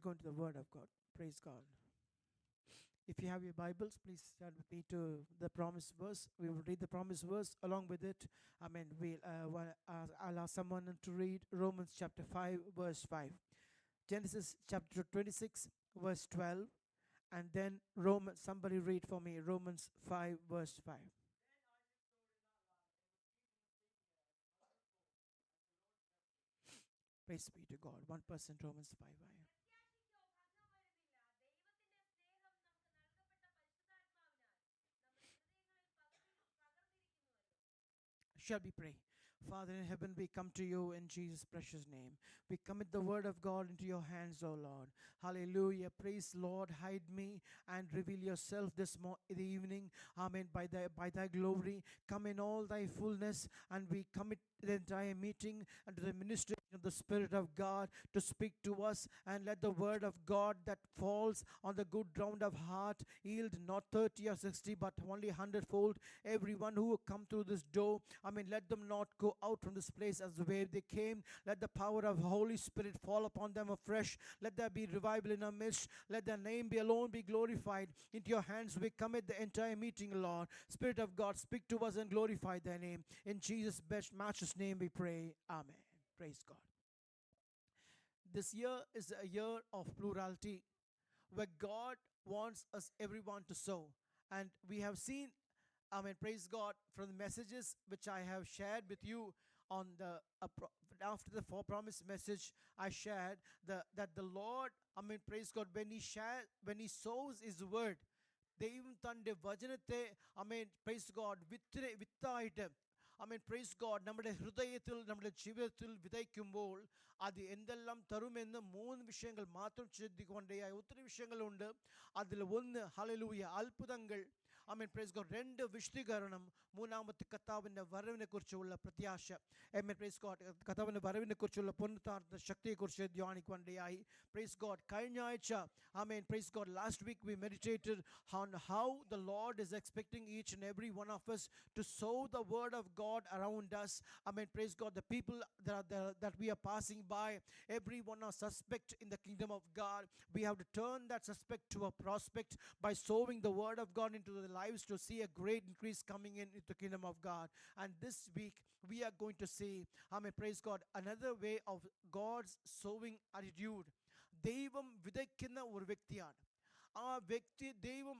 go into the Word of God. Praise God. If you have your Bibles, please stand with me to the promised verse. We will read the promised verse along with it. I'll ask someone to read Romans chapter 5, verse 5. Genesis chapter 26, verse 12. And then somebody read for me Romans 5, verse 5. Praise be to God. 1% Romans 5. Shall we pray? Father in heaven, we come to you in Jesus' precious name. We commit the word of God into your hands, O Lord. Hallelujah. Praise Lord. Hide me and reveal yourself this evening. Amen. By thy glory, come in all thy fullness, and we commit the entire meeting and to the ministry of the Spirit of God to speak to us, and let the word of God that falls on the good ground of heart yield not 30 or 60 but only 100-fold. Everyone who come through this door, let them not go out from this place as the way they came. Let the power of Holy Spirit fall upon them afresh. Let there be revival in our midst. Let their name be alone be glorified. Into your hands we commit the entire meeting, Lord. Spirit of God, speak to us and glorify thy name. In Jesus' best matchless name we pray. Amen. Praise God. This year is a year of plurality, where God wants us everyone to sow. And we have seen, praise God, from the messages which I have shared with you on the after the four promise message I shared, that the Lord, praise God, when he sows his word, ദൈവം തൻ്റെ വചനത്തെ praise God, വിത്തായിട്ട് praise God, നമ്മുടെ ഹൃദയത്തിൽ നമ്മുടെ ജീവിതത്തിൽ വിതയ്ക്കുമ്പോൾ അത് എന്തെല്ലാം തരുമെന്ന് മൂന്ന് വിഷയങ്ങൾ മാത്രം ചിന്തിക്കൊണ്ടേയായി. ഒത്തിരി വിഷയങ്ങളുണ്ട്. അതിൽ ഒന്ന് ഹല്ലേലൂയ അത്ഭുതങ്ങൾ, praise God, രണ്ട് വിശദീകരണം, മൂന്നാമത്തെ കർത്താവിൻ്റെ വരവിനെക്കുറിച്ചുള്ള പ്രത്യാശ. praise God, കർത്താവിൻ്റെ വരവിനെക്കുറിച്ചുള്ള പുനരുത്ഥാനത്തിന്റെ ശക്തിയെക്കുറിച്ച് ധ്യാനിക്കുവാനിടയായി. praise God, കഴിഞ്ഞ ആഴ്ച praise God, last week we meditated on how the Lord is expecting each and every one of us to sow the word of God around us. Praise God, the people that we are passing by, everyone are suspect in the kingdom of God. We have to turn that suspect to a prospect by sowing the word of God into the lives to see a great increase coming in into the kingdom of God. And this week we are going to see, praise God, another way of God's sowing attitude. ദൈവം വിതയ്ക്കുന്ന ഒരു വ്യക്തിയാണ്. ആ വ്യക്തി ദൈവം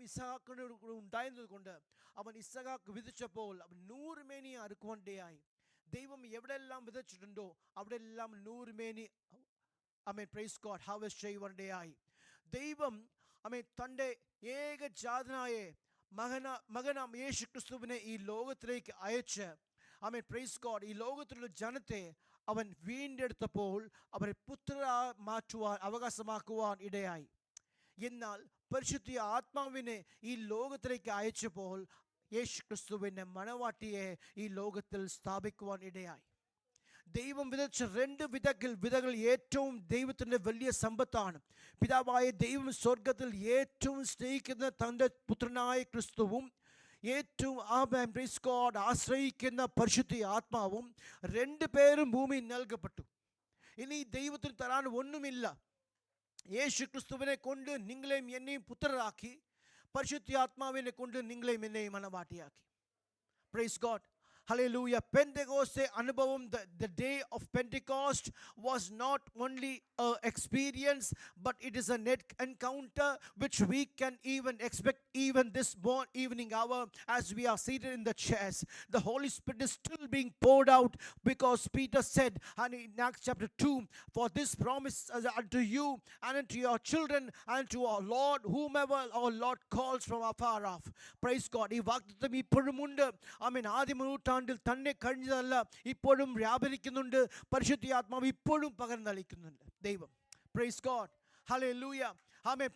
ഇസഹാക്കിനോട് ഉണ്ടായിരുന്നത് കൊണ്ട് അവൻ ഇസഹാക്ക് വിതച്ചപ്പോൾ അവൻ 100 മേനി അറുക്കുവാനിടയായി. ദൈവം എവിടെയെല്ലാം വിതച്ചിട്ടുണ്ടോ അവിടെയെല്ലാം 100 മേനി praise God, ഹാർവെസ്റ്റ് ചെയ്യുവാനിടയായി. ദൈവം തൻ്റെ ഏകജാതനായ മകനാം യേശു ക്രിസ്തുവിനെ ഈ ലോകത്തിലേക്ക് അയച്ച് praise God, ഈ ലോകത്തിലുള്ള ജനത്തെ അവൻ വീണ്ടെടുത്തപ്പോൾ അവരെ പുത്രരായി മാറ്റുവാൻ അവകാശമാക്കുവാൻ ഇടയായി. എന്നാൽ പരിശുദ്ധ ആത്മാവിനെ ഈ ലോകത്തിലേക്ക് അയച്ചപ്പോൾ യേശു ക്രിസ്തുവിൻ്റെ മണവാട്ടിയെ ഈ ലോകത്തിൽ സ്ഥാപിക്കുവാൻ ഇടയായി. ദൈവം വിതച്ച രണ്ട് വിതകൾ ഏറ്റവും ദൈവത്തിൻ്റെ വലിയ സമ്പത്താണ്. പിതാവായ ദൈവം സ്വർഗത്തിൽ ഏറ്റവും സ്നേഹിക്കുന്ന തൻ്റെ പുത്രനായ ക്രിസ്തുവും ഏറ്റവും praise God, ആശ്രയിക്കുന്ന പരിശുദ്ധ ആത്മാവും രണ്ടുപേരും ഭൂമിയിൽ നൽകപ്പെട്ടു. ഇനി ദൈവത്തിന് തരാൻ ഒന്നുമില്ല. യേശു ക്രിസ്തുവിനെ കൊണ്ട് നിങ്ങളെയും എന്നെയും പുത്രരാക്കി, പരിശുദ്ധ ആത്മാവിനെ കൊണ്ട് നിങ്ങളെയും എന്നെയും മണവാട്ടിയാക്കി. Praise God. Hallelujah. Pentecost anubhavam, the day of Pentecost was not only an experience, but it is a net encounter which we can even expect even this evening hour as we are seated in the chairs. The Holy Spirit is still being poured out, because Peter said in Acts chapter 2, for this promise unto you and unto your children and to our Lord, whomever our Lord calls from afar off. Praise God. ഈ വാഗ്ദത്തം ഇപ്പോഴും ഉണ്ട്. ആദ്യ നൂറ്റാണ്ടിൽ തന്നെ കഴിഞ്ഞതല്ല, ഇപ്പോഴും വ്യാപരിക്കുന്നുണ്ട്. പരിശുദ്ധ ആത്മാവ് ഇപ്പോഴും പകർന്നളിക്കുന്നുണ്ട് ദൈവം. Praise God. Hallelujah.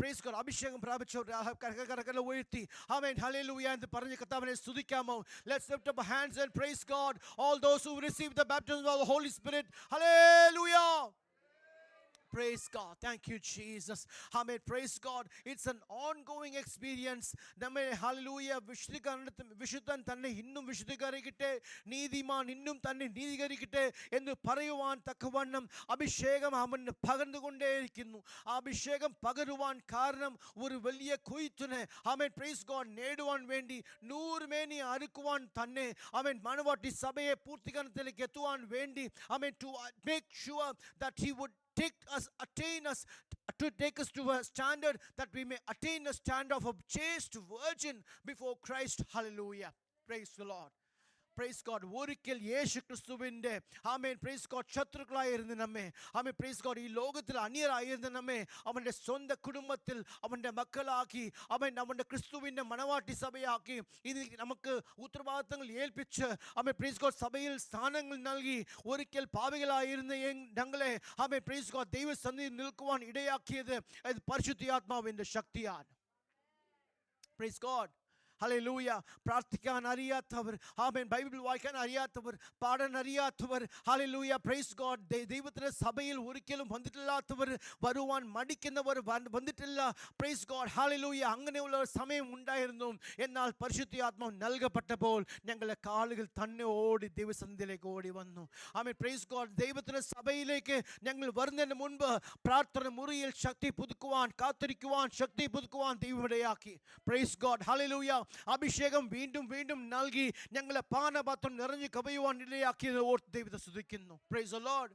Praise God. അഭിഷേകം പ്രാപിച്ചവർ കരകര ഉയർത്തി hallelujah എന്ന് പറഞ്ഞ് കർത്താവിനെ സ്തുതിക്കാമോ? Let's lift up our hands and praise God. All those who receive the baptism of the Holy Spirit. Hallelujah. Praise God. Thank you, Jesus. Amen. Praise God. It's an ongoing experience. നമ്മെ hallelujah വിശുദ്ധൻ തന്നെ ഇന്നും വിശുദ്ധീകരിക്കട്ടെ, നീതിമാൻ ഇന്നും തന്നെ നീതീകരിക്കട്ടെ എന്ന് പറയുവാൻ തക്കവണ്ണം അഭിഷേകം അവന് പകർന്നുകൊണ്ടേയിരിക്കുന്നു. ആ അഭിഷേകം പകരുവാൻ കാരണം ഒരു വലിയ കൊയ്ത്തിനെ അവൻ പ്രൈസ് ഗോഡ് നേടുവാൻ വേണ്ടി നൂറുമേനി അറുക്കുവാൻ തന്നെ അവൻ മണവാട്ടി സഭയെ പൂർത്തീകരണത്തിലേക്ക് എത്തുവാൻ വേണ്ടി അവൻ to make sure that he would attain us to take us to a standard that we may attain a stand of a chaste virgin before Christ. Hallelujah. Praise the Lord. Praise God. ഒരിക്കൽ യേശു ക്രിസ്തുവിൻ്റെ ആമേൻ praise God ശത്രുക്കളായിരുന്ന നമ്മെ, ആമേൻ praise God ഈ ലോകത്തിൽ അന്യരായിരുന്ന നമ്മെ അവൻ്റെ സ്വന്തം കുടുംബത്തിൽ അവൻ്റെ മക്കളാക്കി അവൻ്റെ ക്രിസ്തുവിൻ്റെ മണവാട്ടി സഭയാക്കി ഇത് നമുക്ക് ഉത്തരവാദിത്തങ്ങൾ ഏൽപ്പിച്ച് ആമേൻ പ്രൈസ് ഗോഡ് സഭയിൽ സ്ഥാനങ്ങൾ നൽകി ഒരിക്കൽ പാപികളായിരുന്ന ഞങ്ങളെ ആമേൻ പ്രൈസ് ഗോഡ് ദൈവസന്നിധിയിൽ നിൽക്കുവാൻ ഇടയാക്കിയത് അത് പരിശുദ്ധാത്മാവിൻ്റെ ശക്തിയാണ്. Price God. ഹല്ലേലൂയ. പ്രാർത്ഥിക്കാൻ അറിയാത്തവർ, ആമേൻ ബൈബിൾ വായിക്കാൻ അറിയാത്തവർ, പാടാൻ അറിയാത്തവർ, ഹല്ലേലൂയ പ്രൈസ് ഗോഡ് ദൈവത്തിൻ്റെ സഭയിൽ ഒരിക്കലും വന്നിട്ടില്ലാത്തവർ, വരുവാൻ മടിക്കുന്നവർ, വന്നിട്ടില്ല പ്രൈസ് ഗോഡ് ഹല്ലേലൂയ. അങ്ങനെയുള്ള ഒരു സമയം ഉണ്ടായിരുന്നു. എന്നാൽ പരിശുദ്ധാത്മാവ് നൽകപ്പെട്ടപ്പോൾ ഞങ്ങളുടെ കാലുകൾ തന്നെ ഓടി ദൈവസന്നിധിയിലേക്ക് ഓടി വന്നു. ആമേൻ പ്രൈസ് ഗോഡ്. ദൈവത്തിൻ്റെ സഭയിലേക്ക് ഞങ്ങൾ വരുന്നതിന് മുൻപ് പ്രാർത്ഥന മുറിയിൽ ശക്തി പുതുക്കുവാൻ, കാത്തിരിക്കുവാൻ, ശക്തി പുതുക്കുവാൻ ദൈവമിടയാക്കി. പ്രൈസ് ഗോഡ് ഹല്ലേലൂയ. അഭിഷേകം വീണ്ടും വീണ്ടും നൽകി ഞങ്ങളെ പാനപാത്രം നിറഞ്ഞു കവിയുവാൻ ഇടയാക്കിയത് ഓർത്ത് ദൈവത്തെ സ്തുതിക്കുന്നു. Praise the Lord.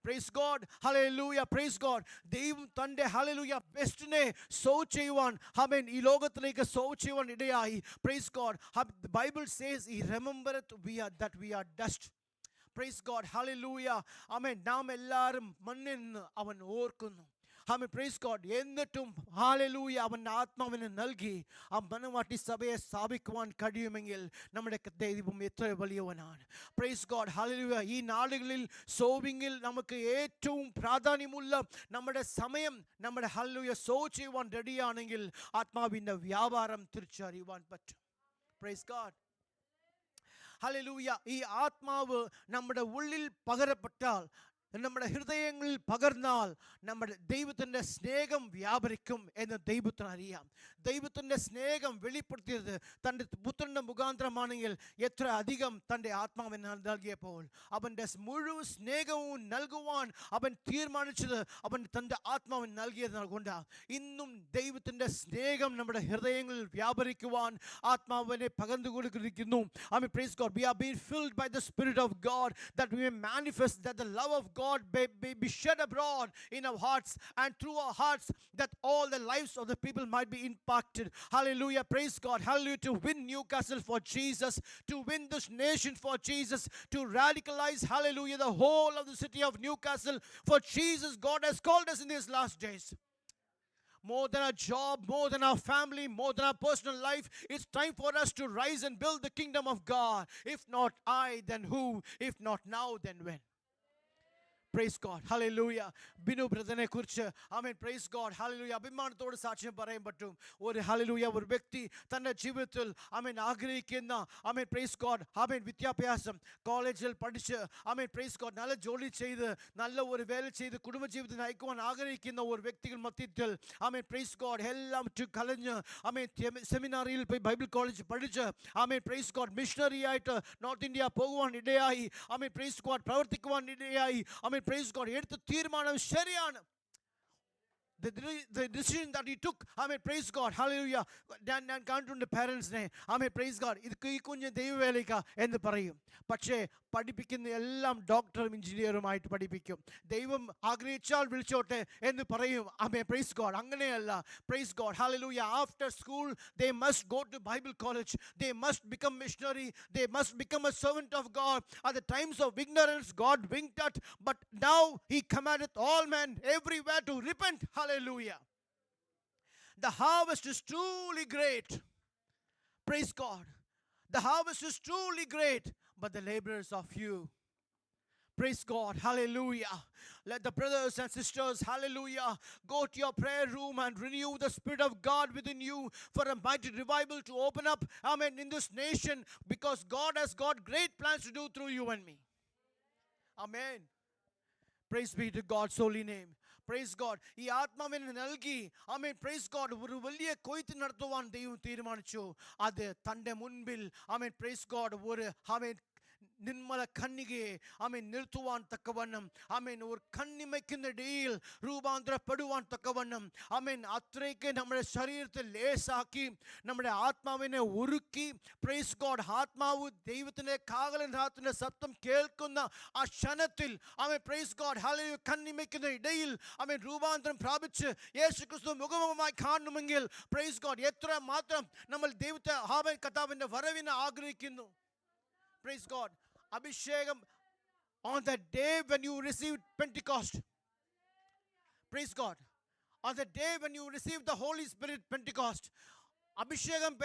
Price God. Hallelujah. Praise God. ദൈവം തൻ്റെ ഹല്ലേലൂയ ബെസ്റ്റിനെ സോ ചെയ്യുവാൻ ആമേൻ ഈ ലോകത്തിലേക്ക് സോ ചെയ്യുവാൻ ഇടയായി. Praise God. Bible says he remembereth that we are dust. Praise God. ഹല്ലേലൂയ. ആമേൻ നാം എല്ലാവരും മണ്ണിൽ നിന്ന് അവൻ ഓർക്കുന്നു. ആമേൻ പ്രൈസ് ഗോഡ്. എന്നിട്ടും ഹല്ലേലൂയ അവൻ്റെ ആത്മാവിനെ നൽകി ആ മണവാട്ടി സഭയെ സ്ഥാപിക്കുവാൻ കഴിയുമെങ്കിൽ നമ്മുടെ ദൈവം എത്ര വലിയവനാണ്. Praise God. ഹല്ലേലൂയ. ഈ നാളുകളിൽ സോവിങ്ങിൽ നമുക്ക് ഏറ്റവും പ്രാധാന്യമുള്ള നമ്മുടെ സമയം നമ്മുടെ ഹല്ലേലൂയ സോ ചെയ്യുവാൻ റെഡിയാണെങ്കിൽ ആത്മാവിൻ്റെ വ്യാപാരം തിരിച്ചറിയുവാൻ പറ്റും. Price God. ഹല്ലേലൂയ. ഈ ആത്മാവ് നമ്മുടെ ഉള്ളിൽ പകരപ്പെട്ടാൽ, നമ്മുടെ ഹൃദയങ്ങളിൽ പകർന്നാൽ നമ്മുടെ ദൈവത്തിൻ്റെ സ്നേഹം വ്യാപരിക്കും എന്ന് ദൈവത്തിന് അറിയാം. ദൈവത്തിൻ്റെ സ്നേഹം വെളിപ്പെടുത്തിയത് തൻ്റെ പുത്രൻ്റെ മുഖാന്തരമാണെങ്കിൽ എത്ര അധികം തൻ്റെ ആത്മാവിനെ നൽകിയപ്പോൾ അവൻ്റെ മുഴുവൻ സ്നേഹവും നൽകുവാൻ അവൻ തീരുമാനിച്ചത് അവൻ തൻ്റെ ആത്മാവിന് നൽകിയത് കൊണ്ടാണ്. ഇന്നും ദൈവത്തിൻ്റെ സ്നേഹം നമ്മുടെ ഹൃദയങ്ങളിൽ വ്യാപരിക്കുവാൻ ആത്മാവിനെ പകർന്നു കൊടുത്തിരിക്കുന്നു. I mean praise God. We are being filled by the Spirit of God that we may manifest that the love of God may be shed abroad in our hearts, and through our hearts that all the lives of the people might be impacted. Hallelujah. Praise God. Hallelujah. To win Newcastle for Jesus, to win this nation for Jesus, to radicalize, hallelujah, the whole of the city of Newcastle for Jesus. God has called us in these last days. More than our job, more than our family, more than our personal life, it's time for us to rise and build the kingdom of God. If not I, then who? If not now, then when? Praise God. Hallelujah. Binu ബ്രദറിനെ കുറിച്ച് ആമേൻ praise God hallelujah അഭിമാനത്തോട് സാക്ഷ്യം പറയാൻ പറ്റും. ഒരു hallelujah ഒരു വ്യക്തി തൻ്റെ ജീവിതത്തിൽ ആമേൻ ആഗ്രഹിക്കുന്ന ആമേൻ പ്രൈസ് ഗോഡ് ആമേൻ വിദ്യാഭ്യാസം കോളേജിൽ പഠിച്ച് ആമേൻ പ്രൈസ് ഗോഡ് നല്ല ജോലി ചെയ്ത് നല്ല ഒരു വേല ചെയ്ത് കുടുംബജീവിതത്തിൽ നയിക്കുവാൻ ആഗ്രഹിക്കുന്ന ഒരു വ്യക്തികൾ മധ്യത്തിൽ ആമേൻ പ്രൈസ് ഗോഡ് എല്ലാം കളഞ്ഞ് ആമേൻ സെമിനാറിയിൽ പോയി ബൈബിൾ കോളേജ് പഠിച്ച് ആമേൻ പ്രൈസ് ഗോഡ് മിഷണറി ആയിട്ട് നോർത്ത് ഇന്ത്യ പോകുവാൻ ഇടയായി. ആമേൻ പ്രൈസ് ഗോഡ് പ്രവർത്തിക്കുവാൻ ഇടയായി. ആമേൻ praise God. എടുത്ത തീരുമാനം ശരിയാണ്. The decision that he took, I mean praise God, hallelujah. ഞാൻ കണ്ടിട്ടുണ്ട് പാരൻസിനെ ആമേൻ പ്രൈസ് ഗോഡ് ഇത് ഈ കുഞ്ഞ് ദൈവവേലയ്ക്ക എന്ന് പറയും. പക്ഷേ പഠിപ്പിക്കുന്ന എല്ലാം ഡോക്ടറും എഞ്ചിനീയറുമായിട്ട് പഠിപ്പിക്കും. ദൈവം ആഗ്രഹിച്ചാൽ വിളിച്ചോട്ടെ എന്ന് പറയും. ആമേൻ പ്രൈസ് ഗോഡ്. അങ്ങനെയല്ല. Price God hallelujah. After school they must go to Bible college. They must become missionary. They must become a servant of God. At the times of ignorance God winked at, but now he commandeth all men everywhere to repent. Hallelujah. The harvest is truly great. Praise God. The harvest is truly great, but the laborers are few. Praise God. Hallelujah. Let the brothers and sisters, hallelujah, go to your prayer room and renew the Spirit of God within you for a mighty revival to open up, amen, in this nation, because God has got great plans to do through you and me. Amen. Praise be to God's holy name. Praise God ഈ ആത്മാവിനെ നൽകി ആമേൻ praise God ഒരു വലിയ കൊയ്ത്ത് നടത്തുവാൻ ദൈവം തീരുമാനിച്ചു. അത് തൻ്റെ മുൻപിൽ ആമേൻ പ്രൈസ് ഗോഡ് ഒരു ആമേൻ നിർമ്മല കന്യകയെ ആമേൻ നിർത്തുവാൻ തക്കവണ്ണം ആമേൻ ഒരു കണ്ണിമയ്ക്കുന്ന ഇടയിൽ രൂപാന്തരപ്പെടുവാൻ തക്കവണ്ണം ആമേൻ അത്രയ്ക്ക് നമ്മുടെ ശരീരത്തിൽ ലേസാക്കി നമ്മുടെ ആത്മാവിനെ ഉരുക്കി പ്രൈസ് ഗോഡ് ആത്മാവ് ദൈവത്തിൻ്റെ കാഹളനാദത്തിൻ്റെ ശബ്ദം കേൾക്കുന്ന ആ ക്ഷണത്തിൽ ആമേൻ പ്രൈസ് ഗോഡ് ഹല്ലേലൂയ കണ്ണിമയ്ക്കുന്ന ഇടയിൽ ആമേൻ രൂപാന്തരം പ്രാപിച്ച് യേശുക്രിസ്തു മുഖമുഖമായി കാണണമെങ്കിൽ പ്രൈസ് ഗോഡ് എത്ര മാത്രം നമ്മൾ ദൈവത്തെ ആമേൻ കർത്താവിൻ്റെ വരവിനെ ആഗ്രഹിക്കുന്നു. Praise God. Abhishekam on the day when you received Pentecost. Praise God. On the day when you received the Holy Spirit Pentecost. Abhishekam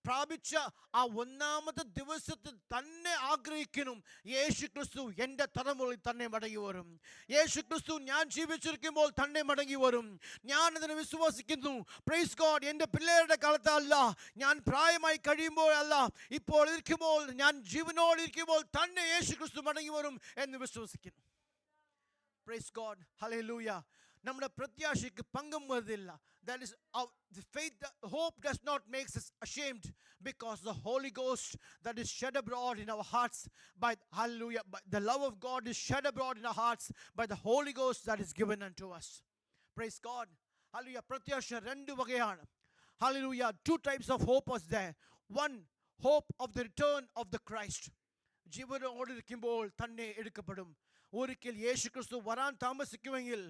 പ്രാപിച്ച ആ ഒന്നാമത്തെ ദിവസത്തിൽ തന്നെ ആഗ്രഹിക്കണം യേശു ക്രിസ്തു എൻ്റെ തലമുറയിൽ തന്നെ മടങ്ങി വരും. യേശു ക്രിസ്തു ഞാൻ ജീവിച്ചിരിക്കുമ്പോൾ തന്നെ മടങ്ങി വരും. ഞാൻ അതിനെ വിശ്വസിക്കുന്നു. Praise God. എൻ്റെ പിള്ളേരുടെ കാലത്തല്ല, ഞാൻ പ്രായമായി കഴിയുമ്പോൾ അല്ല, ഇപ്പോൾ ഇരിക്കുമ്പോൾ, ഞാൻ ജീവനോട് ഇരിക്കുമ്പോൾ തന്നെ യേശു ക്രിസ്തു മടങ്ങി വരും എന്ന് വിശ്വസിക്കുന്നു. Price God. ഹല്ലേലൂയ. നമ്മുടെ പ്രത്യാശയ്ക്ക് പങ്കം വരുന്നില്ല. That is the faith, the hope does not make us ashamed, because the Holy Ghost that is shed abroad in our hearts by hallelujah, by the love of God is shed abroad in our hearts by the Holy Ghost that is given unto us. Praise God. Hallelujah. Pratyasha rendu vagayana. Hallelujah. Two types of hope was there. One, hope of the return of the Christ. ജീവനോട് ഇരിക്കുമ്പോൾ തന്നെ എടുക്കപ്പെടും. ഒരിക്കൽ യേശു ക്രിസ്തു വരാൻ താമസിക്കുമെങ്കിൽ,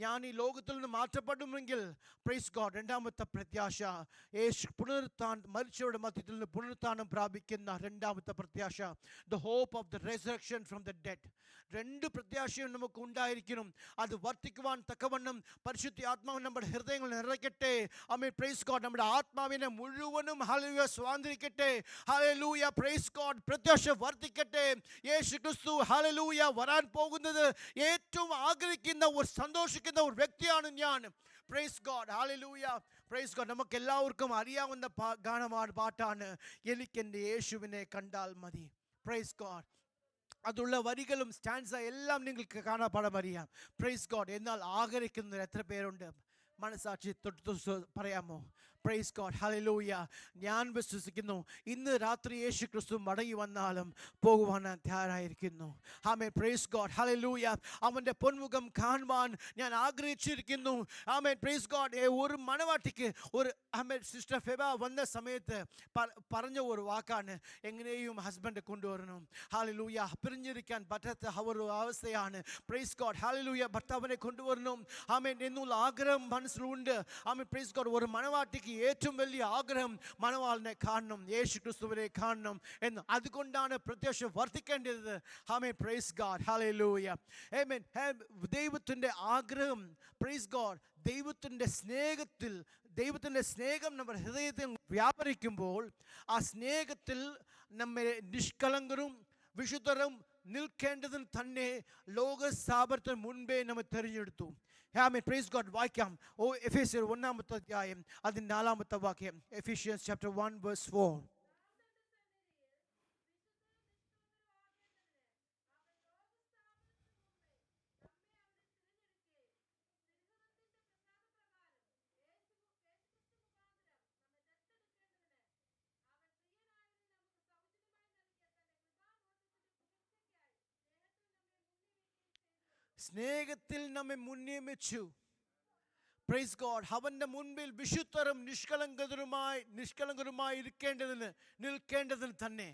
ഞാൻ ഈ ലോകത്തിൽ നിന്ന് മാറ്റപ്പെടുമെങ്കിൽ, പ്രൈസ് ഗോഡ്, രണ്ടാമത്തെ പ്രത്യാശ യേശു മരിച്ചവരുടെ മധ്യത്തിൽ നിന്ന് പുനരുത്ഥാനം പ്രാപിക്കുന്ന രണ്ടാമത്തെ പ്രത്യാശ, the hope of the resurrection from the dead. രണ്ട് പ്രത്യാശയും നമുക്ക് ഉണ്ടായിരിക്കണം. അത് വർദ്ധിക്കുവാൻ തക്കവണ്ണം പരിശുദ്ധ ആത്മാവ് നമ്മുടെ ഹൃദയങ്ങൾ നിറയ്ക്കട്ടെ. ആമേൻ. Praise God. നമ്മുടെ ആത്മാവിനെ മുഴുവനും ഹല്ലേലൂയ സ്വാതന്ത്ര്യക്കട്ടെ. ഹല്ലേലൂയ. Praise God. പ്രത്യാശ വർദ്ധിക്കട്ടെ. യേശു ക്രിസ്തു ഹല്ലേലൂയ വരാൻ പോകുന്നത് ഏറ്റവും ആഗ്രഹിക്കുന്ന ഒരു സന്തോഷിക്കുന്ന ഒരു വ്യക്തിയാണ് ഞാൻ. Price God. Hallelujah. Praise God. നമുക്ക് എല്ലാവർക്കും അറിയാവുന്ന ഗാനമാണ്, പാട്ടാണ് എനിക്ക് എൻ്റെ യേശുവിനെ കണ്ടാൽ മതി. Praise God. അതുള്ള വരികളും സ്റ്റാൻസ എല്ലാം നിങ്ങൾക്ക് കാണാപ്പാടം അറിയാം. Praise God. എന്നാൽ ആഗ്രഹിക്കുന്നവർ എത്ര പേരുണ്ട്? മനസാക്ഷി തൊട്ട് പറയാമോ? Praise God. ഹല്ലേലൂയ. ഞാൻ വിശ്വസിക്കുന്നു ഇന്ന് രാത്രി യേശു ക്രിസ്തു മടങ്ങി വന്നാലും പോകുവാൻ ഞാൻ തയ്യാറായിരിക്കുന്നു. ആമേൻ. Praise God. ഹല്ലേലൂയ. അവൻ്റെ പൊന്മുഖം കാണുവാൻ ഞാൻ ആഗ്രഹിച്ചിരിക്കുന്നു. ആമേൻ. Praise God. ഒരു മണവാട്ടിക്ക് ഒരു ആമേൻ സിസ്റ്റർ ഫെബ വന്ന സമയത്ത് പറഞ്ഞ ഒരു വാക്കാണ്, എങ്ങനെയും ഹസ്ബൻഡ് കൊണ്ടുവരണം. ഹല്ലേലൂയ. പിരിഞ്ഞിരിക്കാൻ പറ്റാത്ത ഒരു അവസ്ഥയാണ്. Praise God. ഹല്ലേലൂയ. ഭർത്താവിനെ കൊണ്ടുവരണം ആമേൻ എന്നുള്ള ആഗ്രഹം മനസ്സിലുണ്ട്. ആമേൻ. Praise God. ഒരു മണവാട്ടിക്ക് ഏറ്റവും വലിയ ആഗ്രഹം മണവാളിനെ കാണണം, യേശു ക്രിസ്തുവിനെ കാണണം എന്ന്. അതുകൊണ്ടാണ് പ്രത്യാശ വർദ്ധിക്കേണ്ടത്. ആമേൻ. Praise God. ഹല്ലേലൂയ. ആമേൻ. ദൈവത്തിൻ്റെ ആഗ്രഹം, പ്രൈസ് ഗോഡ്, ദൈവത്തിൻ്റെ സ്നേഹം നമ്മുടെ ഹൃദയത്തിൽ വ്യാപരിക്കുമ്പോൾ ആ സ്നേഹത്തിൽ നമ്മെ നിഷ്കളങ്കരും വിശുദ്ധരും നിൽക്കേണ്ടതിന് തന്നെ ലോകസ്ഥാപനത്തിന് മുൻപേ നമ്മെ തിരഞ്ഞെടുത്തു. ആമേൻ. Praise God. വായിക്കാം. എഫേസ്യർ 1-ാമത്തെ അധ്യായം അതിൻ്റെ 4-ാമത്തെ വാക്യം. Ephesians chapter 1 verse 4. സ്നേഹത്തിൽ നമ്മെ മുന്നിയമിച്ചു. Praise God. അവൻ്റെ മുൻപിൽ വിശുദ്ധരും നിഷ്കളങ്കരുമായി നിൽക്കേണ്ടതിന് തന്നെ.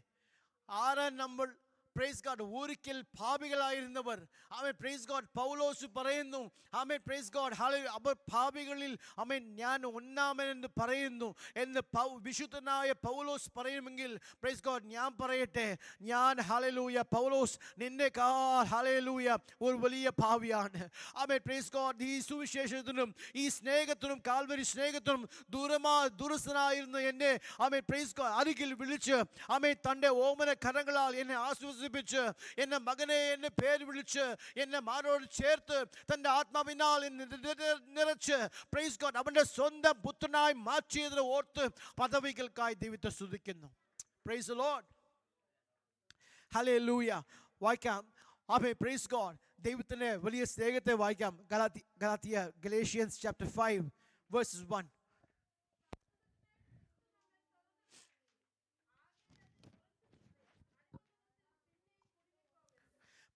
ആരാ നമ്മൾ? Praise God. ഒരിക്കൽ പാപികളായിരുന്നവർ. ആമേൻ. Praise God. പൗലോസ് പറയുന്നു, ആമേൻ. Praise God. ഹല്ലേലൂയ. അവർ പാപികളിൽ ആമേൻ ഞാൻ ഒന്നാമനെന്ന് പറയുന്നു എന്ന് വിശുദ്ധനായ പൗലോസ് പറയുമെങ്കിൽ, പ്രൈസ് ഗോഡ്, ഞാൻ പറയട്ടെ, ഞാൻ ഹല്ലേലൂയ പൗലോസ് നിന്നെക്കാൾ ഹല്ലേലൂയ ഒരു വലിയ പാപിയാണ്. ആമേൻ. Praise God. ഈ സുവിശേഷത്തിനും ഈ സ്നേഹത്തിനും കാൽവരി സ്നേഹത്തിനും ദൂരസ്ഥനായിരുന്ന എന്നെ ആമേൻ പ്രൈസ് ഗോഡ് അരികിൽ വിളിച്ച് ആമേൻ തൻ്റെ ഓമന കരങ്ങളാൽ എന്നെ ആശ്വസിപ്പിച്ച് എന്നെ മകനെ എന്നെ പേര് വിളിച്ച് എന്നെ മാറോട് ചേർത്ത് തൻ്റെ ആത്മാവിനാൽ നിറച്ച് പ്രൈസ് ഗോഡ് അവൻ്റെ സ്വന്തം പുത്രനായി മാറ്റിയതിനെ ഓർത്ത് പദവികൾക്കായി ദൈവത്തെ സ്തുതിക്കുന്നു. Praise the Lord. ഹല്ലേലൂയ. വായിക്കാം. ആമേൻ, പ്രൈസ് ഗോഡ്. ദൈവത്തിന്റെ വലിയ സ്നേഹത്തെ വായിക്കാം. Galatians chapter 5 verses 1.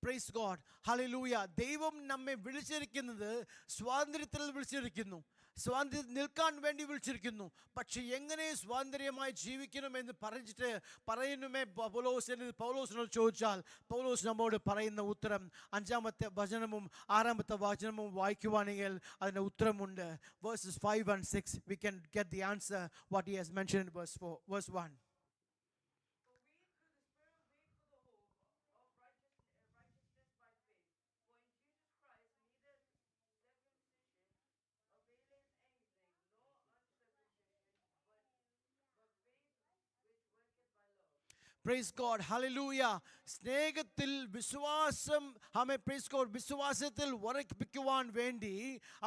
Praise God, hallelujah. ദൈവം നമ്മെ വിളിച്ചിരിക്കുന്നത് സ്വാതന്ത്ര്യത്തിൽ വിളിച്ചിരിക്കുന്നു, സ്വാതന്ത്ര്യം നിൽക്കാൻ വേണ്ടി വിളിച്ചിരിക്കുന്നു. പക്ഷെ എങ്ങനെ സ്വാതന്ത്ര്യമായി ജീവിക്കണമെന്ന് പറയുന്നുമേ പൗലോസിനോട് ചോദിച്ചാൽ പൗലോസ് നമ്മോട് പറയുന്ന ഉത്തരം 5-ാമത്തെ വചനവും 6-ാമത്തെ വചനവും വായിക്കുവാണെങ്കിൽ അതിന് ഉത്തരമുണ്ട്. Verses 5 and 6 we can get the answer what he has mentioned in verse 1. Praise God, ഹല്ലേലൂയ. സ്നേഹത്തിൽ വിശ്വാസം, ആമേൻ, പ്രൈസ് ഗോഡ്, വിശ്വാസത്തിൽ ഉറപ്പിക്കുവാൻ വേണ്ടി,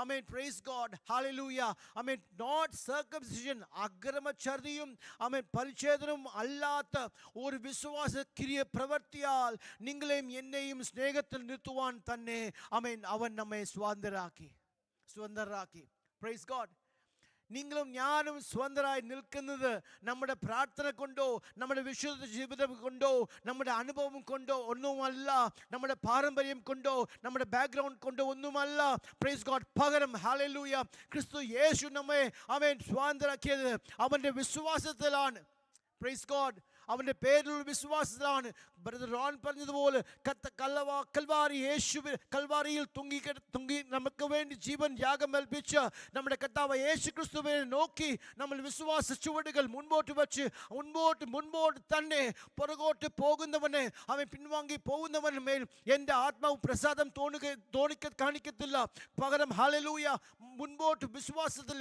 ആമേൻ, പ്രൈസ് ഗോഡ്, ഹല്ലേലൂയ, ആമേൻ, നോട്ട് സർക്കംസിഷൻ, അക്രമചര്യയും ആമേൻ പരിച്ഛേദനവും അല്ലാത്ത ഒരു വിശ്വാസ ക്രിയ പ്രവർത്തിയാൽ നിങ്ങളെയും എന്നെയും സ്നേഹത്തിൽ നിർത്തുവാൻ തന്നെ ആമേൻ അവൻ നമ്മെ സ്വതന്ത്രരാക്കി. Praise God. നിങ്ങളും ഞാനും സ്വതന്ത്രരായി നിൽക്കുന്നത് നമ്മുടെ പ്രാർത്ഥന കൊണ്ടോ നമ്മുടെ വിശുദ്ധ ജീവിതം കൊണ്ടോ നമ്മുടെ അനുഭവം കൊണ്ടോ ഒന്നുമല്ല, നമ്മുടെ പാരമ്പര്യം കൊണ്ടോ നമ്മുടെ ബാക്ക്ഗ്രൗണ്ട് കൊണ്ടോ ഒന്നുമല്ല. Praise God. പകരം ഹല്ലേലൂയ, ക്രിസ്തു യേശു നമ്മെ അവൻ സ്വതന്ത്രരാക്കിയത് അവൻ്റെ വിശ്വാസത്തിലാണ്. Praise God. അവൻ്റെ പേരിലുള്ള വിശ്വാസത്തിലാണ്. ബ്രദർ റോൺ പറഞ്ഞതുപോലെ കൽവാരിയിൽ തുങ്ങി നമുക്ക് വേണ്ടി ജീവൻ യാഗം ഏൽപ്പിച്ച നമ്മുടെ കർത്താവ് യേശു ക്രിസ്തുവിനെ നോക്കി നമ്മൾ വിശ്വാസ ചുവടുകൾ മുൻപോട്ട് വെച്ച് മുൻപോട്ട് തന്നെ പുറകോട്ട് പോകുന്നവനെ, അവൻ പിൻവാങ്ങി പോകുന്നവന് മേൽ എൻ്റെ ആത്മാവ് പ്രസാദം കാണിക്കത്തില്ല. പകരം ഹല്ലേലൂയ, മുൻപോട്ട് വിശ്വാസത്തിൽ